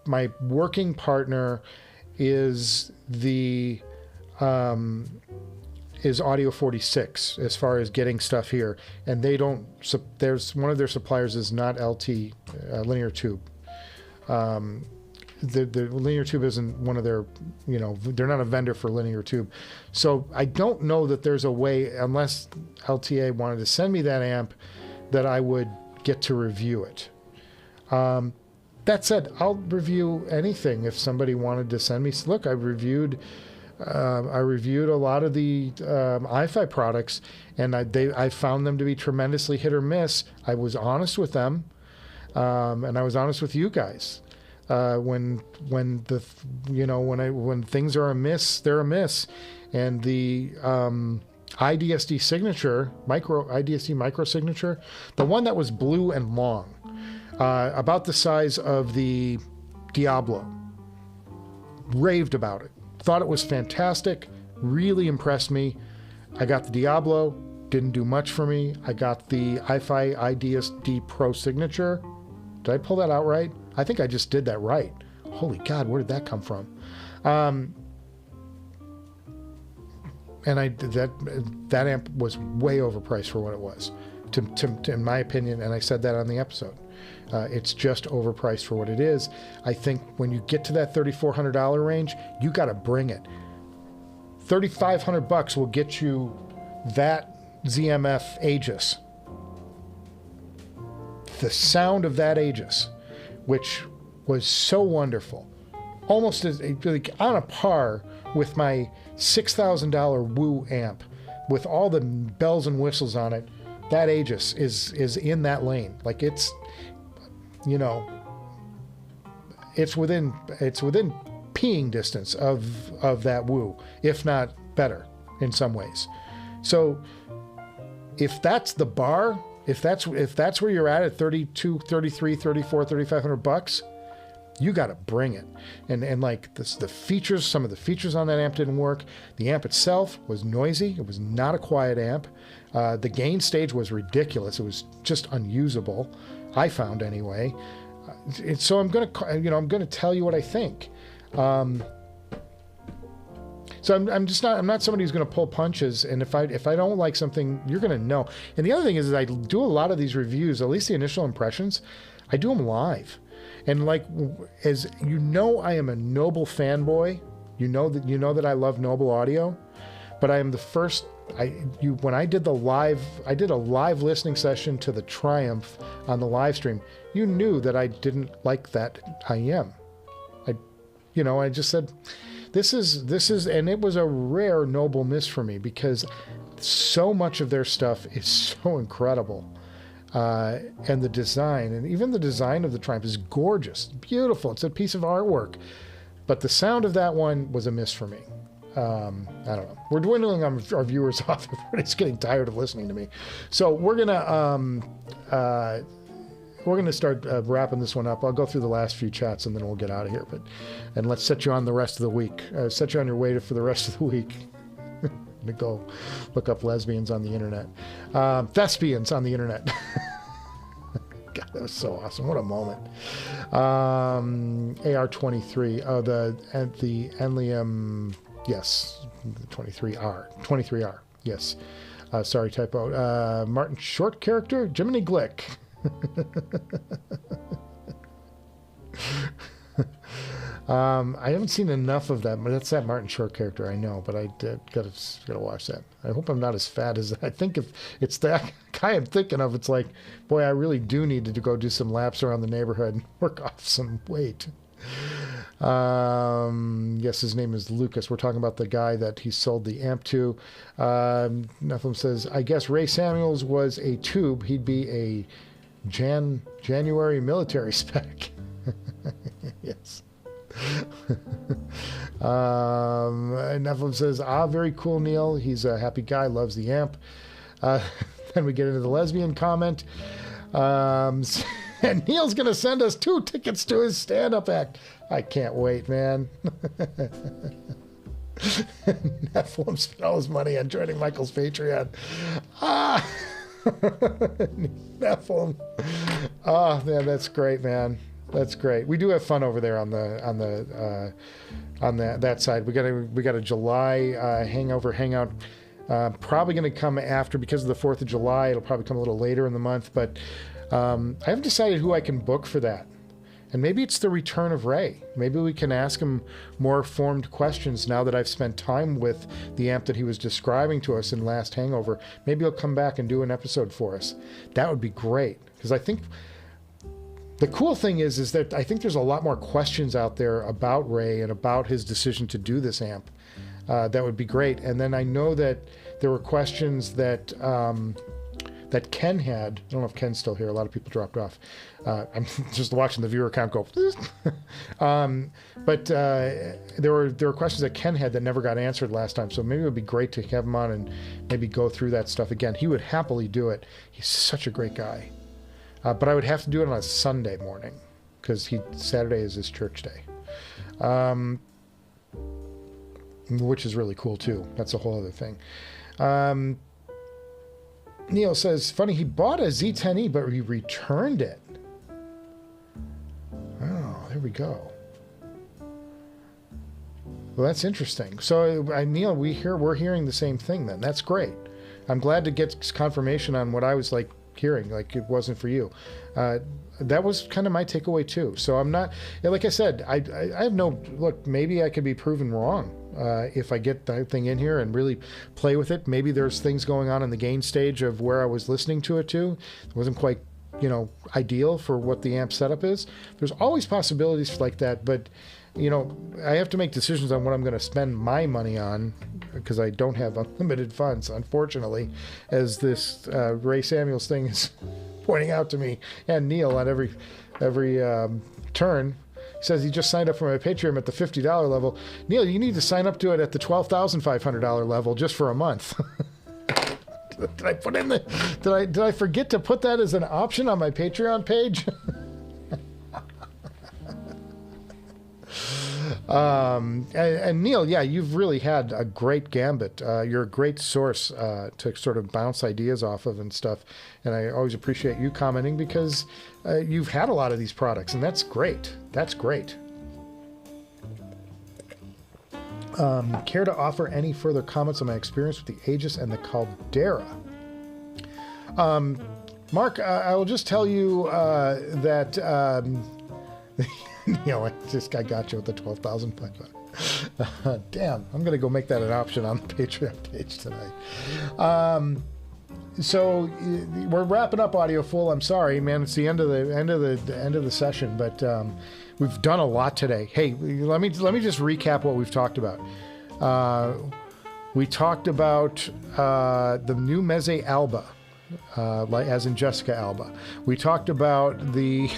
my working partner is the is Audio 46 as far as getting stuff here, and they don't. There's one of their suppliers is not LT linear tube. The linear tube isn't one of their, they're not a vendor for linear tube. So I don't know that there's a way, unless LTA wanted to send me that amp, that I would get to review it. That said, I'll review anything if somebody wanted to send me. Look, I reviewed a lot of the hi-fi products, and I found them to be tremendously hit or miss. I was honest with them, and I was honest with you guys. When things are amiss, they're amiss, and the IDSD signature, IDSD micro signature, the one that was blue and long, about the size of the Diablo, raved about it. Thought it was fantastic, really impressed me. I got the Diablo, didn't do much for me. I got the hi-fi IDSD Pro signature. Did I pull that out right? I think I just did that right. Holy God, where did that come from? And that amp was way overpriced for what it was, in my opinion, and I said that on the episode. It's just overpriced for what it is. I think when you get to that $3,400 range, you got to bring it. $3,500 will get you that ZMF Aegis. The sound of that Aegis, which was so wonderful, almost as like on a par with my $6,000 Woo amp, with all the bells and whistles on it. That Aegis is in that lane. Like it's within peeing distance of that Woo, if not better in some ways. So if that's the bar, if that's where you're at 32, 33, 34, $3,500, you got to bring it. And like the features, some of the features on that amp didn't work. The amp itself was noisy. It was not a quiet amp. The gain stage was ridiculous. It was just unusable, I found anyway. So I'm gonna tell you what I think. So I'm not somebody who's going to pull punches, and if I don't like something, you're going to know. And the other thing is I do a lot of these reviews, at least the initial impressions, I do them live. And like, as you know, I am a Noble fanboy. You know that I love Noble audio, but I am the first. When I did a live listening session to the Triumph on the live stream. You knew that I didn't like that IM. I just said, this is, and it was a rare Noble miss for me because so much of their stuff is so incredible. And the design, and even the design of the Triumph is gorgeous, beautiful. It's a piece of artwork. But the sound of that one was a miss for me. I don't know. We're dwindling our viewers off. Everybody's getting tired of listening to me. So we're gonna start wrapping this one up. I'll go through the last few chats and then we'll get out of here. And let's set you on the rest of the week. Set you on your way for the rest of the week. To go look up lesbians on the internet, thespians on the internet. God, that was so awesome! What a moment. AR-23. Oh, the Enlium. Yes, 23R. Yes. Sorry, typo. Martin Short character. Jiminy Glick. I haven't seen enough of that, but that's that Martin Short character, I know, but I gotta watch that. I hope I'm not as fat as I think. If it's that guy I'm thinking of, it's like, boy, I really do need to go do some laps around the neighborhood and work off some weight. Yes, his name is Lucas. We're talking about the guy that he sold the amp to. Nephilim says, I guess Ray Samuels was a tube. He'd be a January military spec. Yes. Nephilim says, very cool, Neil. He's a happy guy, loves the amp. Then we get into the lesbian comment. And Neil's going to send us 2 tickets to his stand-up act. I can't wait, man. Nephilim spent all his money on joining Michael's Patreon. Nephilim. Oh, man, that's great, man. That's great. We do have fun over there on that side. We got a July hangout. Probably going to come after, because of the 4th of July. It'll probably come a little later in the month, but I haven't decided who I can book for that. And maybe it's the return of Ray. Maybe we can ask him more formed questions now that I've spent time with the amp that he was describing to us in Last Hangover. Maybe he'll come back and do an episode for us. That would be great, because I think the cool thing is that I think there's a lot more questions out there about Ray and about his decision to do this amp. That would be great. And then I know that there were questions that that Ken had. I don't know if Ken's still here. A lot of people dropped off. I'm just watching the viewer count go. But there were questions that Ken had that never got answered last time. So maybe it would be great to have him on and maybe go through that stuff again. He would happily do it. He's such a great guy. But I would have to do it on a Sunday morning, because Saturday is his church day. Which is really cool too. That's a whole other thing. Neil says, funny, he bought a Z10E, but he returned it. Oh, there we go. Well, that's interesting. So, Neil, we're hearing the same thing then. That's great. I'm glad to get confirmation on what I was like hearing, like it wasn't for you. That was kind of my takeaway too. So I'm not, like I said, I have no, look, maybe I could be proven wrong. If I get that thing in here and really play with it. Maybe there's things going on in the gain stage of where I was listening to it to. It wasn't quite, ideal for what the amp setup is. There's always possibilities like that, but, I have to make decisions on what I'm going to spend my money on, because I don't have unlimited funds, unfortunately, as this Ray Samuels thing is pointing out to me, and Neil on every turn. He says he just signed up for my Patreon at the $50 level. Neil, you need to sign up to it at the $12,500 level just for a month. Did I put in did I forget to put that as an option on my Patreon page? And Neil, yeah, you've really had a great gambit. You're a great source to sort of bounce ideas off of and stuff. And I always appreciate you commenting, because you've had a lot of these products, and that's great. That's great. Care to offer any further comments on my experience with the Aegis and the Caldera? Mark, I will just tell you that I got you with the 12,500. Damn, I'm gonna go make that an option on the Patreon page tonight. So we're wrapping up Audio Full. I'm sorry, man. It's the end of the session, but we've done a lot today. Hey, let me just recap what we've talked about. We talked about the new Meze Alba, as in Jessica Alba. We talked about the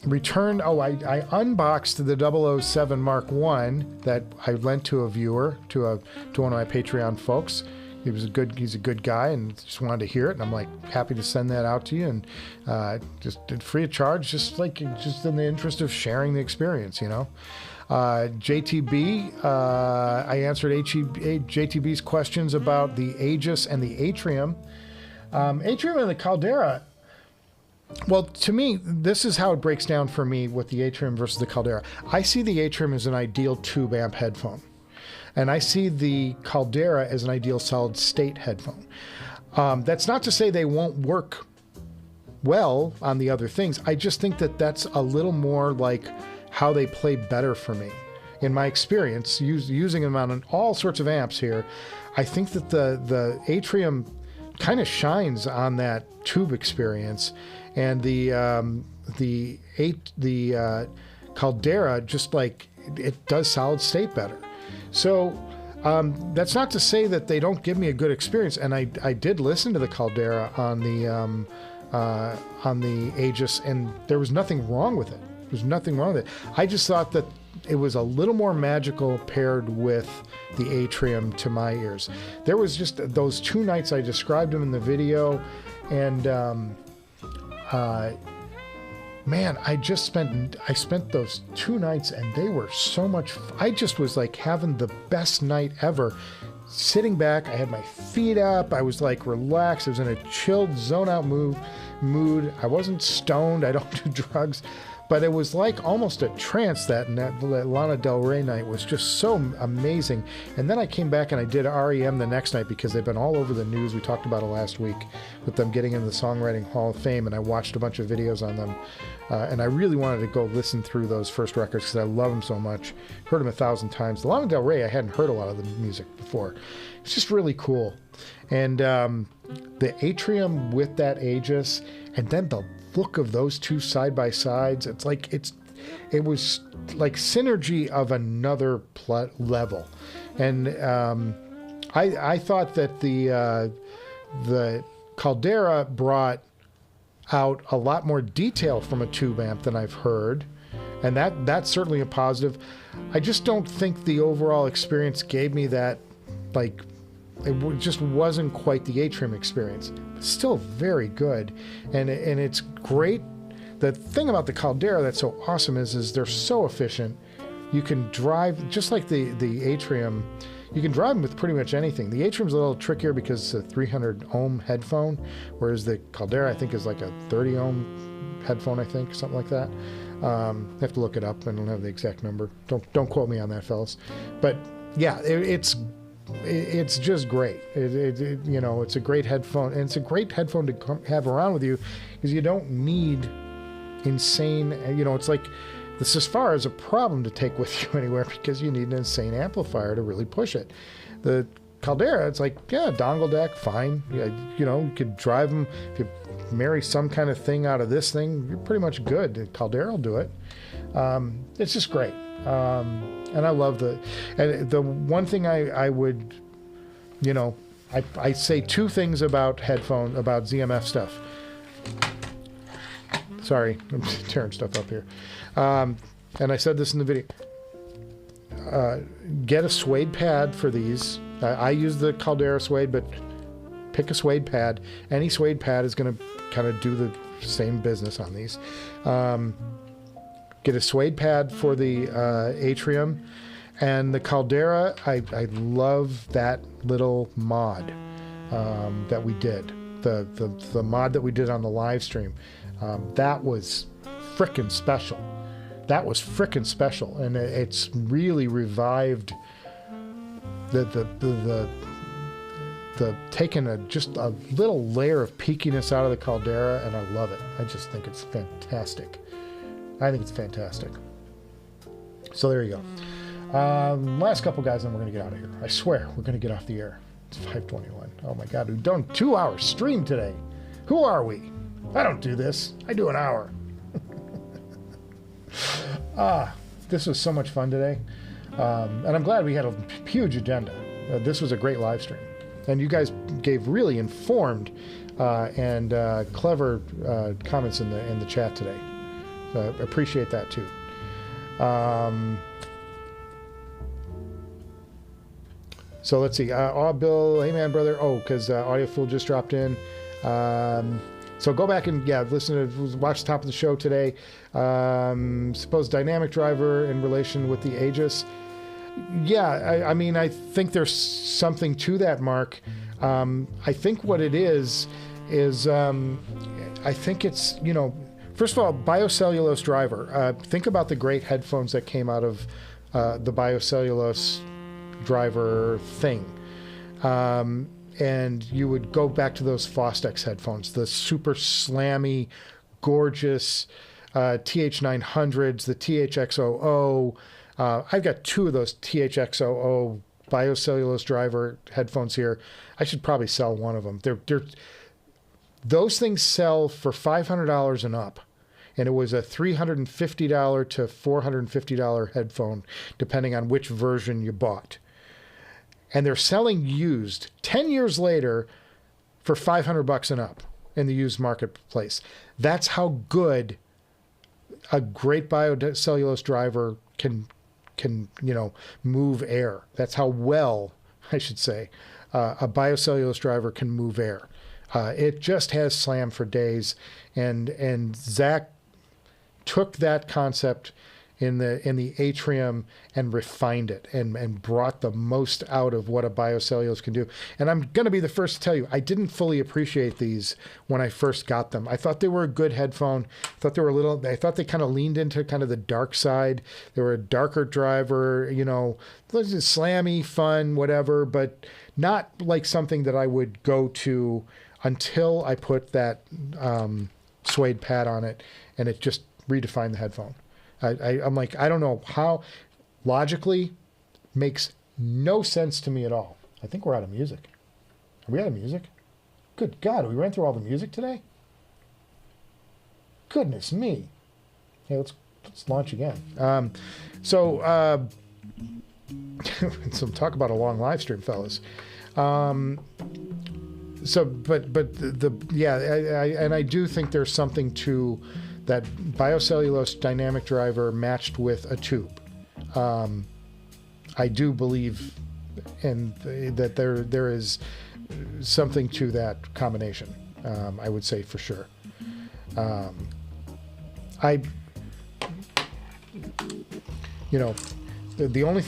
return. I unboxed the 007 Mark I that I lent to a viewer, to one of my Patreon folks. He's a good guy, and just wanted to hear it, and I'm like happy to send that out to you, and just free of charge, just in the interest of sharing the experience, JTB, I answered JTB's questions about the Aegis and the Atrium. Atrium and the Caldera. Well, to me, this is how it breaks down for me with the Atrium versus the Caldera. I see the Atrium as an ideal tube amp headphone, and I see the Caldera as an ideal solid state headphone. That's not to say they won't work well on the other things. I just think that that's a little more like how they play better for me. In my experience, using them on all sorts of amps here, I think that the Atrium kind of shines on that tube experience, and the Caldera just like it does solid state better. So that's not to say that they don't give me a good experience, and I did listen to the Caldera on the Aegis, and there was nothing wrong with it. There's nothing wrong with it. I just thought that it was a little more magical paired with the Atrium to my ears. There was just those 2 nights I described them in the video, and man, I spent those 2 nights, and they were so much. I just was like having the best night ever. Sitting back, I had my feet up. I was like relaxed. I was in a chilled, zone out mood. I wasn't stoned. I don't do drugs. But it was like almost a trance. That Lana Del Rey night was just so amazing. And then I came back and I did REM the next night because they've been all over the news. We talked about it last week with them getting into the Songwriting Hall of Fame, and I watched a bunch of videos on them. And I really wanted to go listen through those first records because I love them so much. Heard them 1,000 times. The Lana Del Rey, I hadn't heard a lot of the music before. It's just really cool. And the Atrium with that Aegis, and then the look of those two side by sides, it was like synergy of another level. And I thought that the Caldera brought out a lot more detail from a tube amp than I've heard, and that's certainly a positive. I just don't think the overall experience gave me that, like, it just wasn't quite the Atrium experience. Still very good, and it's great. The thing about the Caldera that's so awesome is they're so efficient. You can drive just like the Atrium. You can drive them with pretty much anything. The Atrium's a little trickier because it's a 300 ohm headphone, whereas the Caldera I think is like a 30 ohm headphone, I think, something like that. I have to look it up. I don't have the exact number. Don't quote me on that, fellas. But yeah, it's just great. It's a great headphone, and it's a great headphone to have around with you because you don't need insane. It's like this as far as a problem to take with you anywhere because you need an insane amplifier to really push it. The Caldera, it's like, yeah, dongle deck, fine. Yeah, you could drive them. If you marry some kind of thing out of this thing, you're pretty much good. The Caldera will do it. It's just great. And I love the one thing I would, I say 2 things about about ZMF stuff. Sorry, I'm tearing stuff up here. And I said this in the video. Get a suede pad for these. I use the Caldera suede, but pick a suede pad. Any suede pad is going to kind of do the same business on these. Get a suede pad for the Atrium. And the Caldera, I love that little mod that we did. The mod that we did on the live stream. That was frickin' special. And it's really revived the taking just a little layer of peakiness out of the Caldera, and I love it. I just think it's fantastic. So there you go. Last couple guys, and we're going to get out of here. I swear, we're going to get off the air. It's 5:21. Oh my God, we've done 2-hour stream today. Who are we? I don't do this. I do an hour. This was so much fun today. And I'm glad we had a huge agenda. This was a great live stream. And you guys gave really informed and clever comments in the chat today. So I appreciate that too. So let's see. Bill, hey man, brother. Oh, because Audio Fool just dropped in. So go back and watch the top of the show today. Suppose dynamic driver in relation with the Aegis. Yeah, I mean, I think there's something to that, Mark. I think what it is I think it's, first of all, biocellulose driver. Think about the great headphones that came out of the biocellulose driver thing. And you would go back to those Fostex headphones, the super slammy, gorgeous TH900s, the TH-X00. I've got 2 of those TH-X00 biocellulose driver headphones here. I should probably sell one of them. Those things sell for $500 and up. And it was a $350 to $450 headphone, depending on which version you bought. And they're selling used 10 years later for $500 and up in the used marketplace. That's how good a great biocellulose driver can can, move air. That's how well, I should say, a biocellulose driver can move air. It just has slam for days, and Zach took that concept in the atrium and refined it and brought the most out of what a biocellulose can do. And I'm going to be the first to tell you, I didn't fully appreciate these when I first got them. I thought they were a good headphone. I thought they kind of leaned into kind of the dark side. They were a darker driver, slammy, fun, whatever, but not like something that I would go to until I put that suede pad on it, and it just redefined the headphone. I'm like, I don't know how, logically, makes no sense to me at all. I think we're out of music. Are we out of music? Good God, we ran through all the music today? Goodness me. Hey, let's launch again. So talk about a long live stream, fellas. And I do think there's something to that biocellulose dynamic driver matched with a tube. I do believe that there is something to that combination. I would say for sure. The only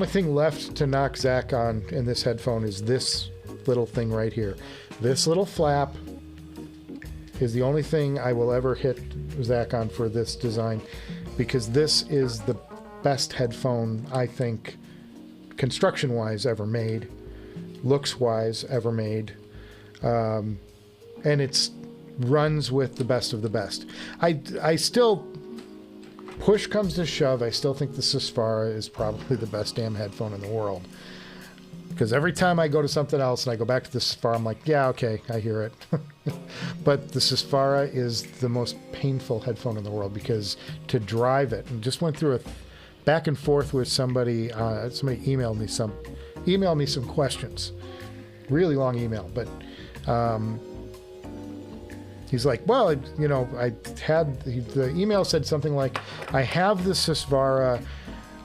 thing left to knock Zach on in this headphone is this little thing right here. This little flap is the only thing I will ever hit Zach on for this design, because this is the best headphone, I think, construction-wise ever made, looks-wise ever made, and it runs with the best of the best. I still, push comes to shove, I still think the Susvara is probably the best damn headphone in the world. Because every time I go to something else and I go back to the Susvara, I'm like, yeah, okay, I hear it. But the Susvara is the most painful headphone in the world, because to drive it, and just went through a back and forth with somebody. Somebody emailed me some questions. Really long email, but he's like, well, the email said something like, I have the Susvara.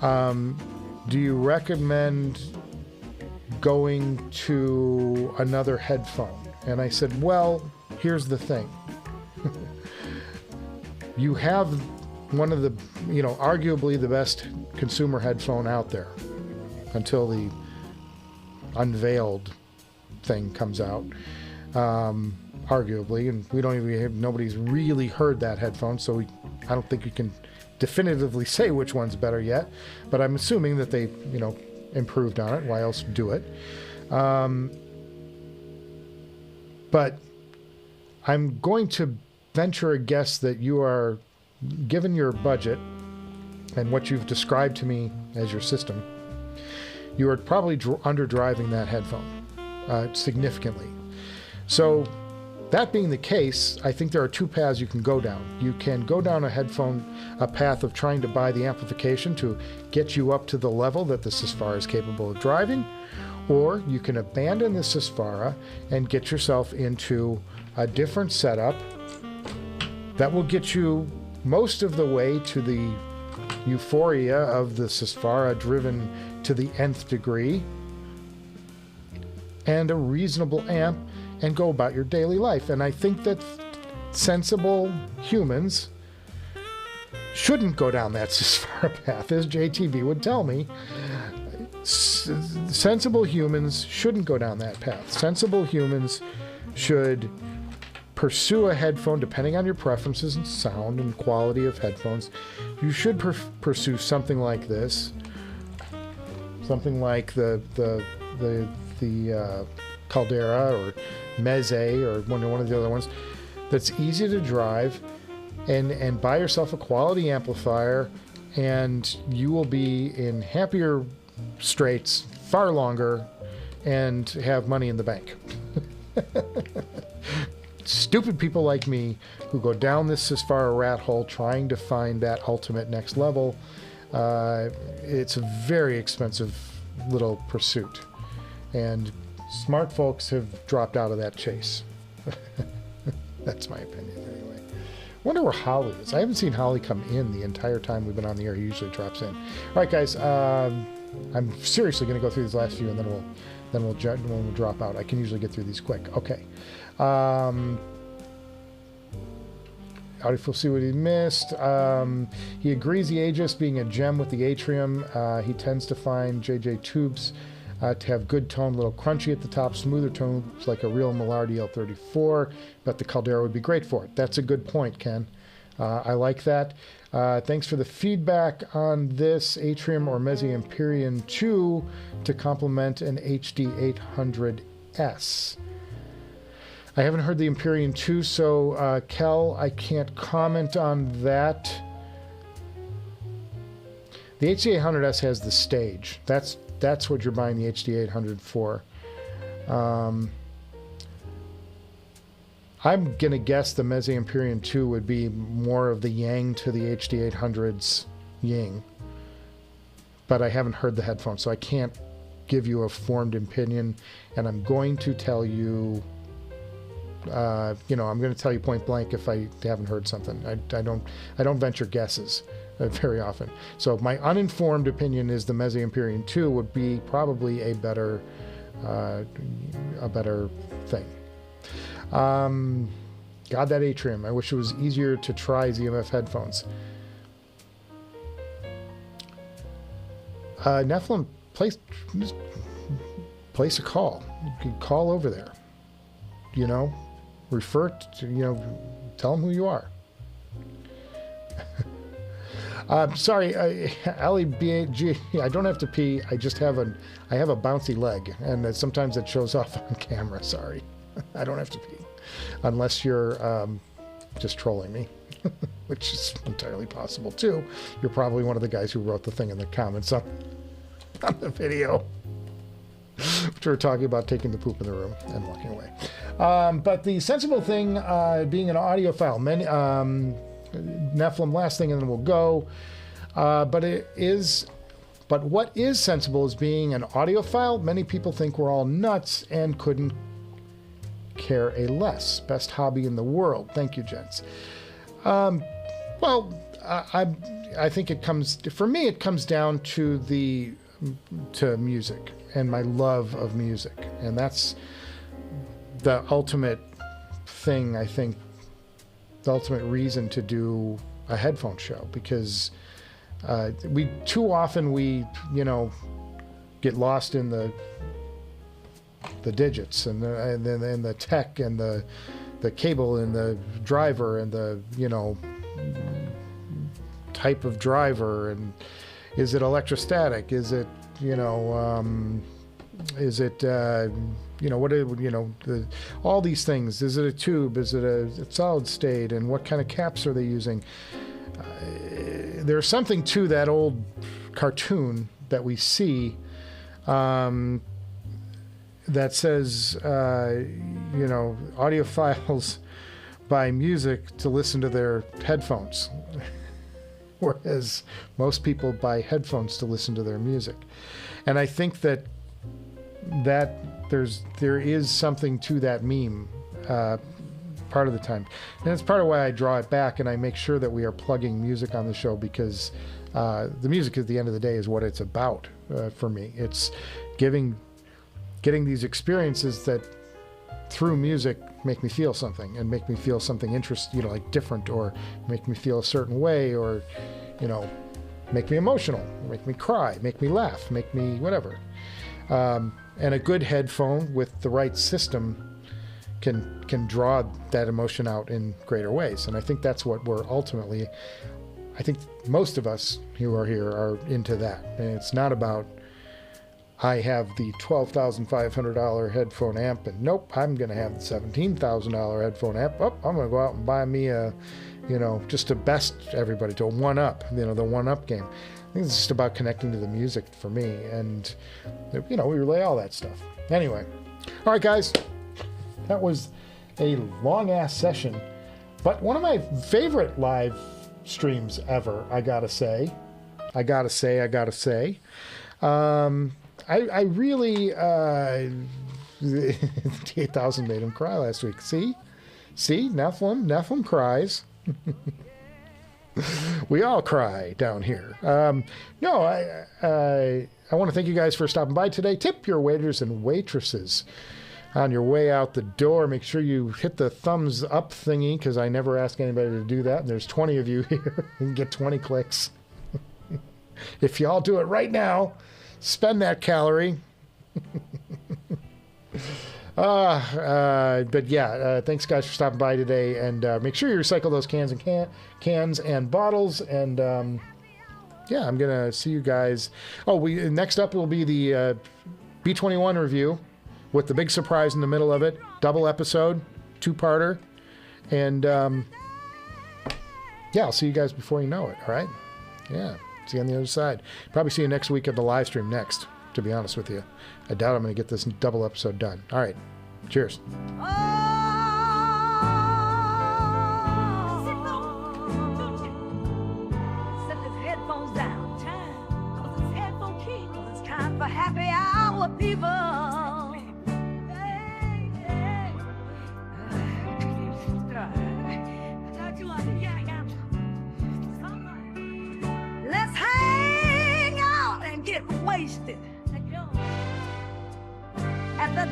Do you recommend going to another headphone? And I said, well, here's the thing. You have one of the, arguably the best consumer headphone out there until the unveiled thing comes out, arguably, and nobody's really heard that headphone, so I don't think you can definitively say which one's better yet, but I'm assuming that they, improved on it. Why else do it? But I'm going to venture a guess that you are, given your budget and what you've described to me as your system, you are probably underdriving that headphone significantly. So that being the case, I think there are two paths you can go down. You can go down a path of trying to buy the amplification to get you up to the level that the Susvara is capable of driving, or you can abandon the Susvara and get yourself into a different setup that will get you most of the way to the euphoria of the Susvara driven to the nth degree, and a reasonable amp, and go about your daily life. And I think that sensible humans shouldn't go down that Susvara path, as JTV would tell me. Sensible humans shouldn't go down that path. Sensible humans should pursue a headphone, depending on your preferences and sound and quality of headphones. You should pursue something like this, something like the Caldera or Meze or one of the other ones that's easy to drive, and buy yourself a quality amplifier, and you will be in happier straits far longer and have money in the bank. Stupid people like me who go down this Susvara rat hole trying to find that ultimate next level, it's a very expensive little pursuit, and smart folks have dropped out of that chase. That's my opinion anyway. wonder where Holly is. I haven't seen Holly come in the entire time we've been on the air. He usually drops in. All right, guys. I'm seriously going to go through these last few, and then we'll drop out. I can usually get through these quick. Okay. We'll see what he missed. He agrees the Aegis being a gem with the Atrium. He tends to find JJ tubes to have good tone, a little crunchy at the top, smoother tones like a real Millard EL34, but the Caldera would be great for it. That's a good point, Ken. I like that. Thanks for the feedback on this Atrium or Meze Empyrean 2 to complement an HD-800S. I haven't heard the Empyrean 2, so Kel, I can't comment on that. The HD-800S has the stage. That's what you're buying the HD-800 for. I'm going to guess the Meze Empyrean 2 would be more of the yang to the HD-800's yin. But I haven't heard the headphones, so I can't give you a formed opinion. And I'm going to tell you, I'm going to tell you point blank if I haven't heard something. I don't venture guesses very often. So my uninformed opinion is the Meze Empyrean 2 would be probably a better thing. God, that Atrium. I wish it was easier to try ZMF headphones. Nephilim, place a call. You can call over there. Refer to, tell them who you are. Sorry, Ali BAG, I don't have to pee. I just have I have a bouncy leg, and sometimes it shows off on camera. Sorry. I don't have to pee. Unless you're just trolling me, which is entirely possible too. You're probably one of the guys who wrote the thing in the comments on the video. Which we were talking about taking the poop in the room and walking away. But the sensible thing being an audiophile. Nephilim, last thing, and then we'll go. But what is sensible is being an audiophile. Many people think we're all nuts and couldn't care a less. Best hobby in the world. Thank you, gents. I think it comes, for me, it comes down to music and my love of music. And that's the ultimate thing, I think, the ultimate reason to do a headphone show, because we too often get lost in the digits and the tech and the cable and the driver and the type of driver, and is it electrostatic, is it all these things, is it a tube, is it a solid state, and what kind of caps are they using? There's something to that old cartoon that we see that says, audiophiles buy music to listen to their headphones, whereas most people buy headphones to listen to their music. And I think that there is something to that meme part of the time. And it's part of why I draw it back and I make sure that we are plugging music on the show, because the music at the end of the day is what it's about for me. It's getting these experiences that through music make me feel something, and make me feel something interesting, like different, or make me feel a certain way, or make me emotional, make me cry, make me laugh, make me whatever. And a good headphone with the right system can draw that emotion out in greater ways. And I think that's what we're ultimately, I think most of us who are here are into that. And it's not about, I have the $12,500 headphone amp, and nope, I'm going to have the $17,000 headphone amp. Oh, I'm going to go out and buy me a, just to best everybody, to one up, the one up game. I think it's just about connecting to the music for me, and we relay all that stuff. Anyway, all right, guys, that was a long ass session, but one of my favorite live streams ever. I gotta say. I really, the 8,000 made him cry last week. See, Nephilim cries. We all cry down here. No, I want to thank you guys for stopping by today. Tip your waiters and waitresses on your way out the door. Make sure you hit the thumbs up thingy, because I never ask anybody to do that. And there's 20 of you here. You can get 20 clicks. If y'all do it right now, spend that calorie. But yeah, thanks guys for stopping by today, and make sure you recycle those cans and bottles. And yeah, I'm gonna see you guys. Oh, next up will be the B21 review with the big surprise in the middle of it, double episode, 2-parter, and yeah, I'll see you guys before you know it. All right, yeah, see you on the other side. Probably see you next week at the live stream next. To be honest with you, I doubt I'm going to get this double episode done. All right, cheers. Set the headphones down. Cause it's headphone king. Cause it's time for happy hour, people. Hey, hey. Let's hang out and get wasted at the